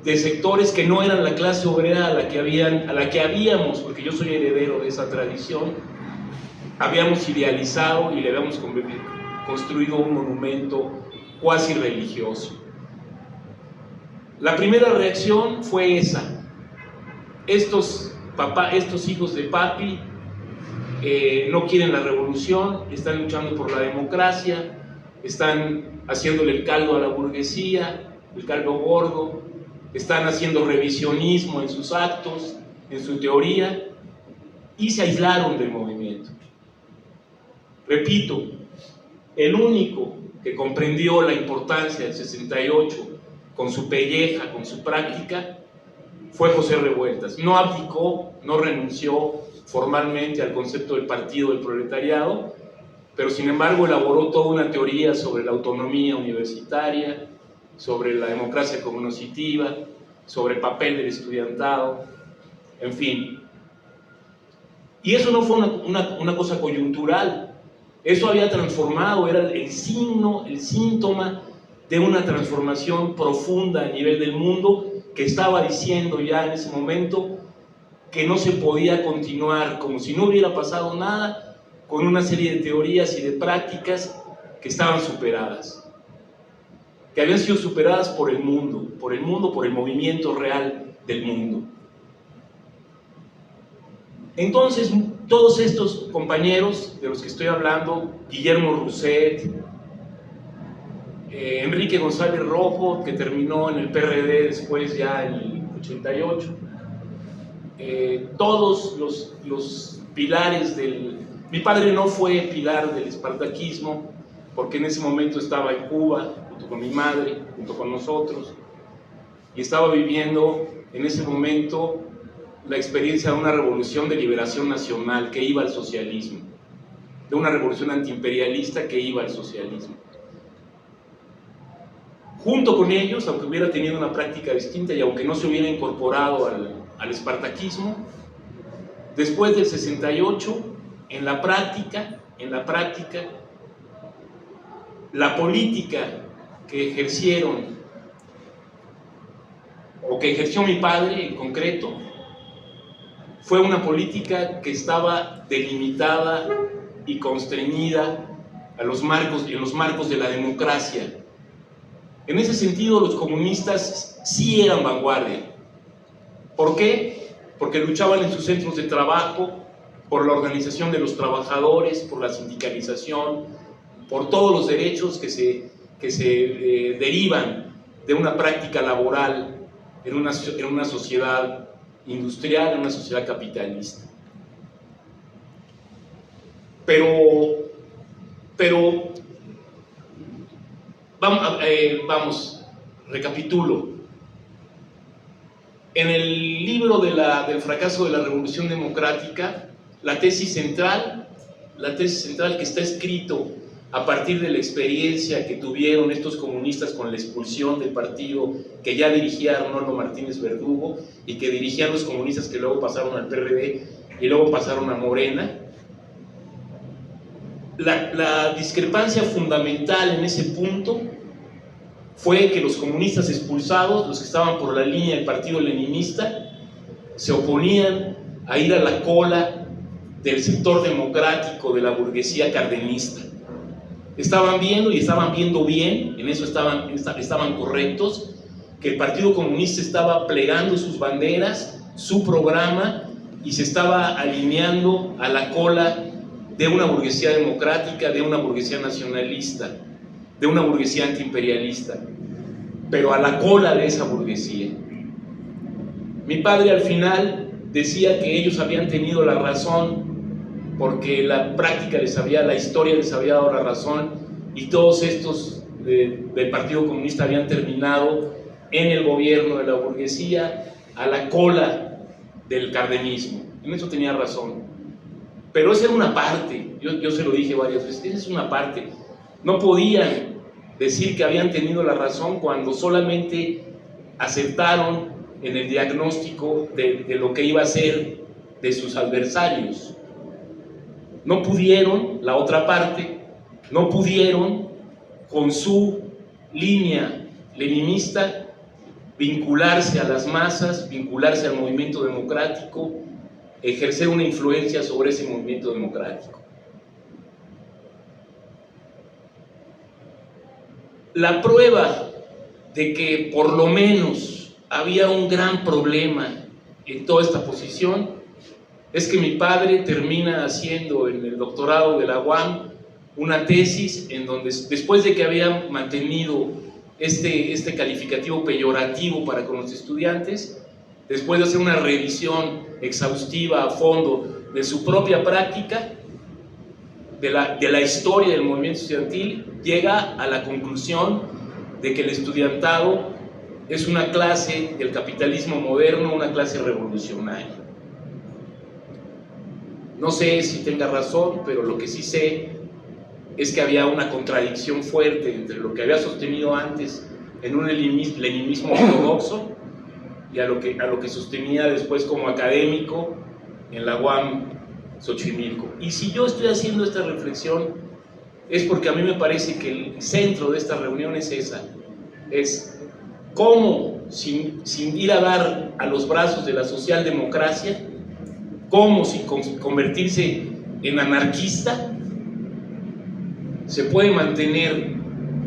de sectores que no eran la clase obrera a la que habíamos, porque yo soy heredero de esa tradición, habíamos idealizado y le habíamos construido un monumento cuasi religioso. La primera reacción fue esa. Estos hijos de papi no quieren la revolución, están luchando por la democracia, están haciéndole el caldo a la burguesía, el caldo gordo, están haciendo revisionismo en sus actos, en su teoría, y se aislaron del movimiento. Repito, el único que comprendió la importancia del 68 con su pelleja, con su práctica, fue José Revueltas. No abdicó, no renunció formalmente al concepto del partido del proletariado, pero sin embargo elaboró toda una teoría sobre la autonomía universitaria, sobre la democracia cognoscitiva, sobre el papel del estudiantado, en fin. Y eso no fue una cosa coyuntural, eso había transformado, era el signo, el síntoma de una transformación profunda a nivel del mundo, que estaba diciendo ya en ese momento que no se podía continuar como si no hubiera pasado nada, con una serie de teorías y de prácticas que estaban superadas, que habían sido superadas por el mundo, por el movimiento real del mundo. Entonces, todos estos compañeros de los que estoy hablando, Guillermo Rousset, Enrique González Rojo, que terminó en el PRD después ya en el 88, todos los pilares del... Mi padre no fue pilar del espartaquismo, porque en ese momento estaba en Cuba, junto con mi madre, junto con nosotros, y estaba viviendo en ese momento la experiencia de una revolución de liberación nacional que iba al socialismo, de una revolución antiimperialista que iba al socialismo. Junto con ellos, aunque hubiera tenido una práctica distinta y aunque no se hubiera incorporado al espartaquismo, después del 68, en la práctica, la política que ejercieron, o que ejerció mi padre en concreto, fue una política que estaba delimitada y constreñida en los marcos de la democracia. En ese sentido, los comunistas sí eran vanguardia. ¿Por qué? Porque luchaban en sus centros de trabajo por la organización de los trabajadores, por la sindicalización, por todos los derechos que se derivan de una práctica laboral en una sociedad industrial, en una sociedad capitalista. Pero vamos, recapitulo. En el libro del fracaso de la Revolución Democrática, la tesis central que está escrito a partir de la experiencia que tuvieron estos comunistas con la expulsión del partido que ya dirigía Arnoldo Martínez Verdugo y que dirigían los comunistas que luego pasaron al PRD y luego pasaron a Morena. La discrepancia fundamental en ese punto fue que los comunistas expulsados, los que estaban por la línea del partido leninista, se oponían a ir a la cola del sector democrático de la burguesía cardenista. Estaban viendo, y estaban viendo bien, en eso estaban correctos, que el Partido Comunista estaba plegando sus banderas, su programa, y se estaba alineando a la cola de una burguesía democrática, de una burguesía nacionalista, de una burguesía antiimperialista, pero a la cola de esa burguesía. Mi padre al final decía que ellos habían tenido la razón porque la práctica la historia les había dado la razón, y todos estos del Partido Comunista habían terminado en el gobierno de la burguesía, a la cola del cardenismo. En eso tenía razón. Pero esa era una parte, yo se lo dije varias veces, esa es una parte. No podían decir que habían tenido la razón cuando solamente aceptaron en el diagnóstico de lo que iba a ser de sus adversarios. No pudieron, la otra parte, no pudieron con su línea leninista vincularse a las masas, vincularse al movimiento democrático, ejercer una influencia sobre ese movimiento democrático. La prueba de que por lo menos había un gran problema en toda esta posición es que mi padre termina haciendo en el doctorado de la UAM una tesis en donde, después de que había mantenido este calificativo peyorativo para con los estudiantes, después de hacer una revisión exhaustiva a fondo de su propia práctica, de la historia del movimiento estudiantil, llega a la conclusión de que el estudiantado es una clase del capitalismo moderno, una clase revolucionaria. No sé si tenga razón, pero lo que sí sé es que había una contradicción fuerte entre lo que había sostenido antes en un leninismo ortodoxo y a lo que sostenía después como académico en la UAM Xochimilco. Y si yo estoy haciendo esta reflexión es porque a mí me parece que el centro de esta reunión es esa, es cómo sin ir a dar a los brazos de la socialdemocracia, cómo sin convertirse en anarquista, se puede mantener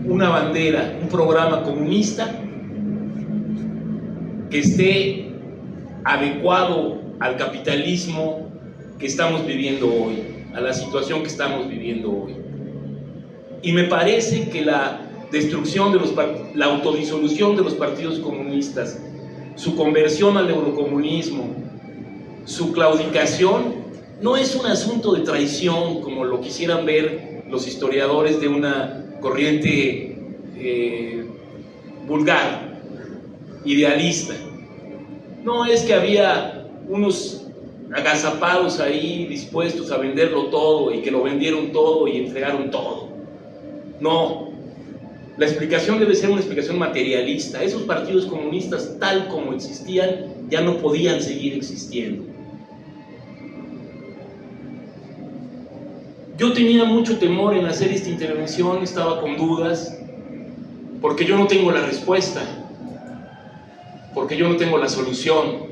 una bandera, un programa comunista que esté adecuado al capitalismo que estamos viviendo hoy, a la situación que estamos viviendo hoy. Y me parece que la destrucción la autodisolución de los partidos comunistas, su conversión al eurocomunismo, su claudicación, no es un asunto de traición como lo quisieran ver los historiadores de una corriente vulgar, idealista. No es que había unos agazapados ahí dispuestos a venderlo todo y que lo vendieron todo y entregaron todo. No, la explicación debe ser una explicación materialista. Esos partidos comunistas, tal como existían, ya no podían seguir existiendo. Yo tenía mucho temor en hacer esta intervención, estaba con dudas, porque yo no tengo la respuesta, porque yo no tengo la solución,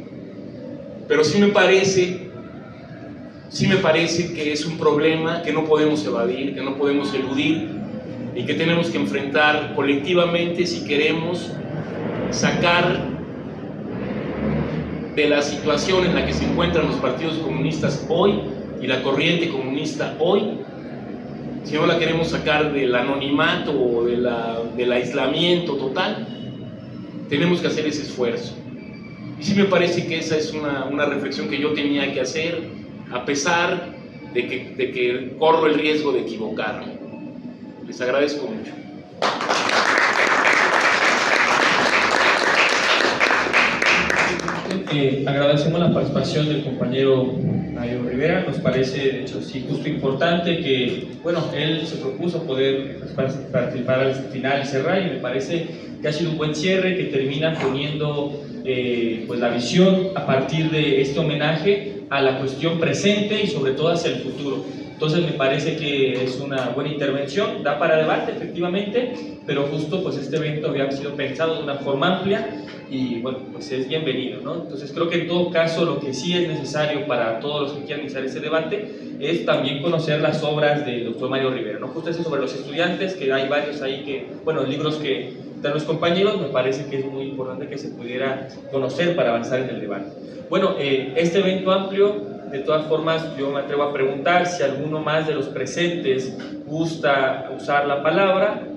pero sí me parece que es un problema que no podemos evadir, que no podemos eludir y que tenemos que enfrentar colectivamente si queremos sacar de la situación en la que se encuentran los partidos comunistas hoy y la corriente comunista hoy, si no la queremos sacar del anonimato o del aislamiento total, tenemos que hacer ese esfuerzo. Y sí me parece que esa es una reflexión que yo tenía que hacer, a pesar de que corro el riesgo de equivocarme. Les agradezco mucho. Agradecemos la participación del compañero Mario Rivera. Nos parece, de hecho, sí, justo importante que, bueno, él se propuso poder participar al final y cerrar, y me parece que ha sido un buen cierre que termina poniendo pues la visión a partir de este homenaje a la cuestión presente y sobre todo hacia el futuro. Entonces me parece que es una buena intervención, da para debate efectivamente, pero justo pues este evento había sido pensado de una forma amplia y bueno, pues es bienvenido, ¿no? Entonces creo que en todo caso lo que sí es necesario para todos los que quieran iniciar ese debate es también conocer las obras del doctor Mario Rivera, ¿no? Justo eso sobre los estudiantes, que hay varios ahí que, bueno, libros que de los compañeros, me parece que es muy importante que se pudiera conocer para avanzar en el debate. Bueno, este evento amplio, de todas formas, yo me atrevo a preguntar si alguno más de los presentes gusta usar la palabra.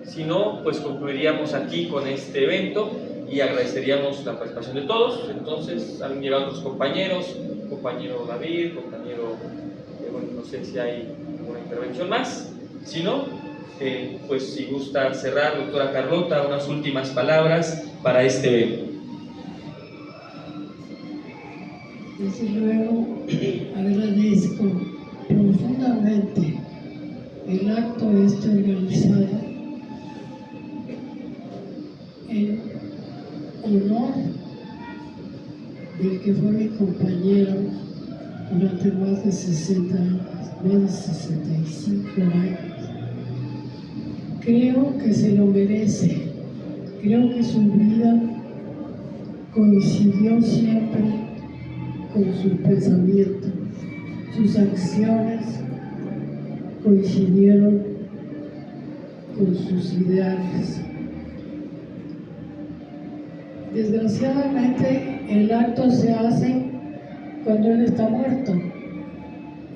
Si no, pues concluiríamos aquí con este evento y agradeceríamos la participación de todos. Entonces, han llegado otros compañeros, compañero David, compañero bueno, no sé si hay alguna intervención más. Si no, pues si gusta cerrar, doctora Carlota, unas últimas palabras para este evento. Desde luego, agradezco profundamente el acto este organizado en honor del que fue mi compañero durante más de 60 años, más de 65 años. Creo que se lo merece. Creo que su vida coincidió siempre con su pensamiento. Sus acciones coincidieron con sus ideales. Desgraciadamente, el acto se hace cuando él está muerto.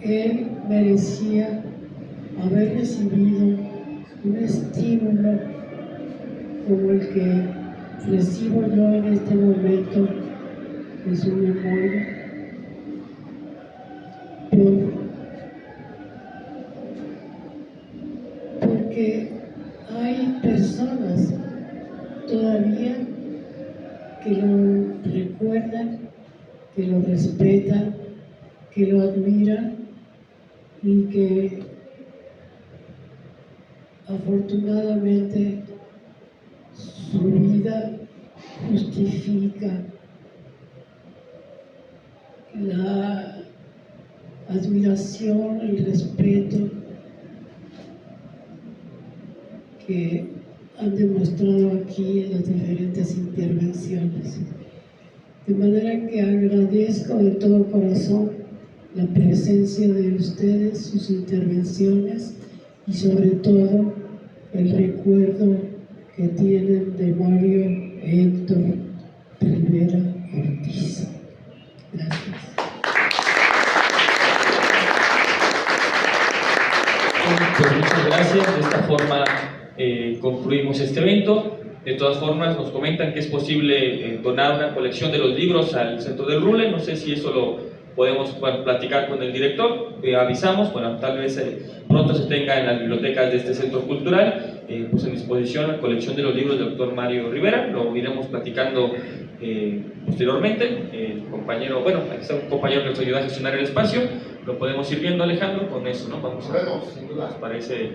Él merecía haber recibido un estímulo como el que recibo yo en este momento en su memoria, porque hay personas todavía que lo recuerdan, que lo respetan, que lo admiran y que afortunadamente su vida justifica la admiración, el respeto que han demostrado aquí en las diferentes intervenciones. De manera que agradezco de todo corazón la presencia de ustedes, sus intervenciones y sobre todo el recuerdo que tienen de Mario Héctor Rivera Ortiz. Gracias. Pues muchas gracias. De esta forma concluimos este evento. De todas formas, nos comentan que es posible donar una colección de los libros al Centro del Rule. No sé si eso lo podemos platicar con el director. Avisamos, bueno, tal vez pronto se tenga en las bibliotecas de este centro cultural, pues en disposición la colección de los libros del doctor Mario Rivera. Lo iremos platicando posteriormente. El compañero, bueno, aquí está un compañero que nos ayuda a gestionar el espacio. Lo podemos ir viendo, Alejandro, con eso, ¿no? Vamos a, nos parece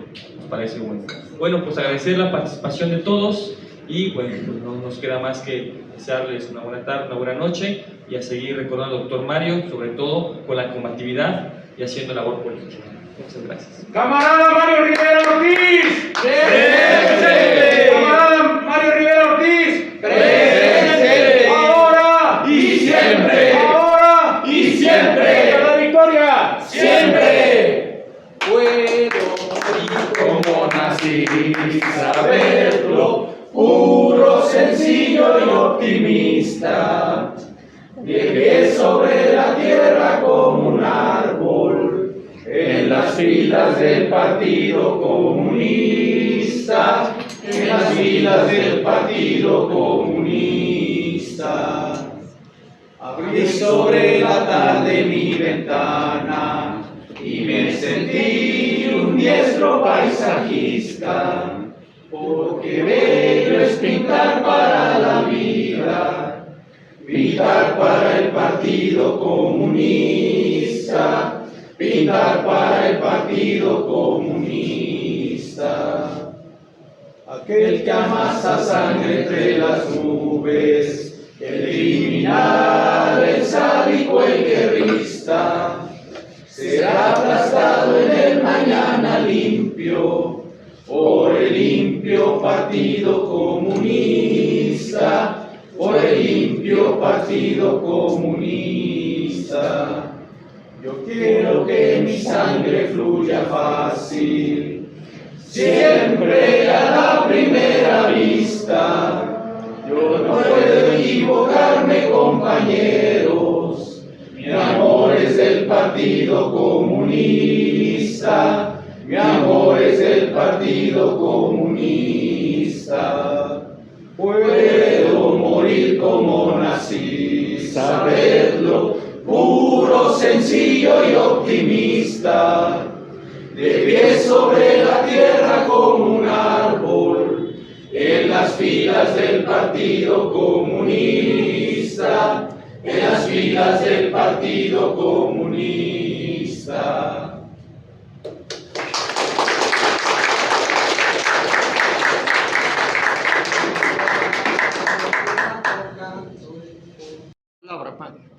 bueno. Bueno, pues agradecer la participación de todos y bueno, pues no nos queda más que desearles una buena tarde, una buena noche y a seguir recordando al doctor Mario, sobre todo con la combatividad y haciendo labor política. Muchas gracias. ¡Camarada Mario Rivera Ortiz! ¡Presente! ¡Camarada Mario Rivera Ortiz! ¡Presente! ¡Ahora! ¡Y siempre! ¡Ahora! ¡Y siempre! ¡A la victoria! ¡Siempre! Puedo morir como nací, saberlo, puro, sencillo y optimista. Llegué sobre la tierra como un árbol en las filas del Partido Comunista, en las filas del Partido Comunista. Abrí sobre la tarde mi ventana y me sentí un diestro paisajista, porque bello es pintar para la vida, pintar para el Partido Comunista, pintar para el Partido Comunista. Aquel que amasa sangre entre las nubes, el criminal, el sádico, el guerrista, será aplastado en el mañana limpio por el limpio Partido Comunista, por el limpio Partido Comunista. Yo quiero que mi sangre fluya fácil, siempre a la primera vista. Yo no puedo equivocarme, compañeros. Mi amor es del Partido Comunista. Mi amor es del Partido Comunista. Puedo morir como nací, saberlo, puro, sencillo y optimista, de pie sobre la tierra como un árbol, en las filas del Partido Comunista, en las filas del Partido Comunista. Palabra, padre.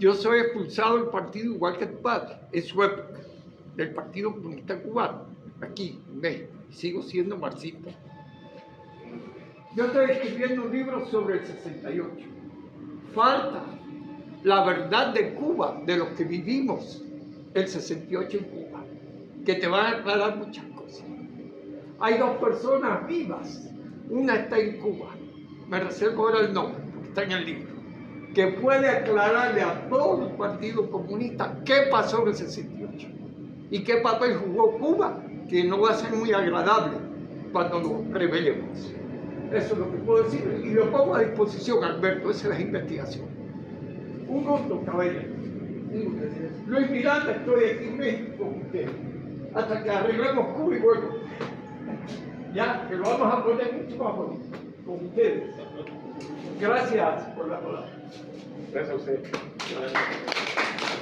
Yo soy expulsado del partido igual que tu padre, en su época, del Partido Comunista Cubano, aquí en México, y sigo siendo marxista. Yo estoy escribiendo un libro sobre el 68. Falta la verdad de Cuba, de lo que vivimos el 68 en Cuba, que te van a aclarar muchas cosas. Hay dos personas vivas, una está en Cuba, me reservo ahora el nombre, porque está en el libro, que puede aclararle a todo el Partido Comunista qué pasó en el 68 y qué papel jugó Cuba, que no va a ser muy agradable cuando nos rebelemos. Eso es lo que puedo decir y lo pongo a disposición, Alberto, esa es la investigación. Un gusto, caballero. Luis Miranda, estoy aquí en México con ustedes, hasta que arreglemos Cuba y bueno, ya, que lo vamos a poner mucho más bonito con ustedes. Gracias por la palabra. Gracias a usted. Gracias.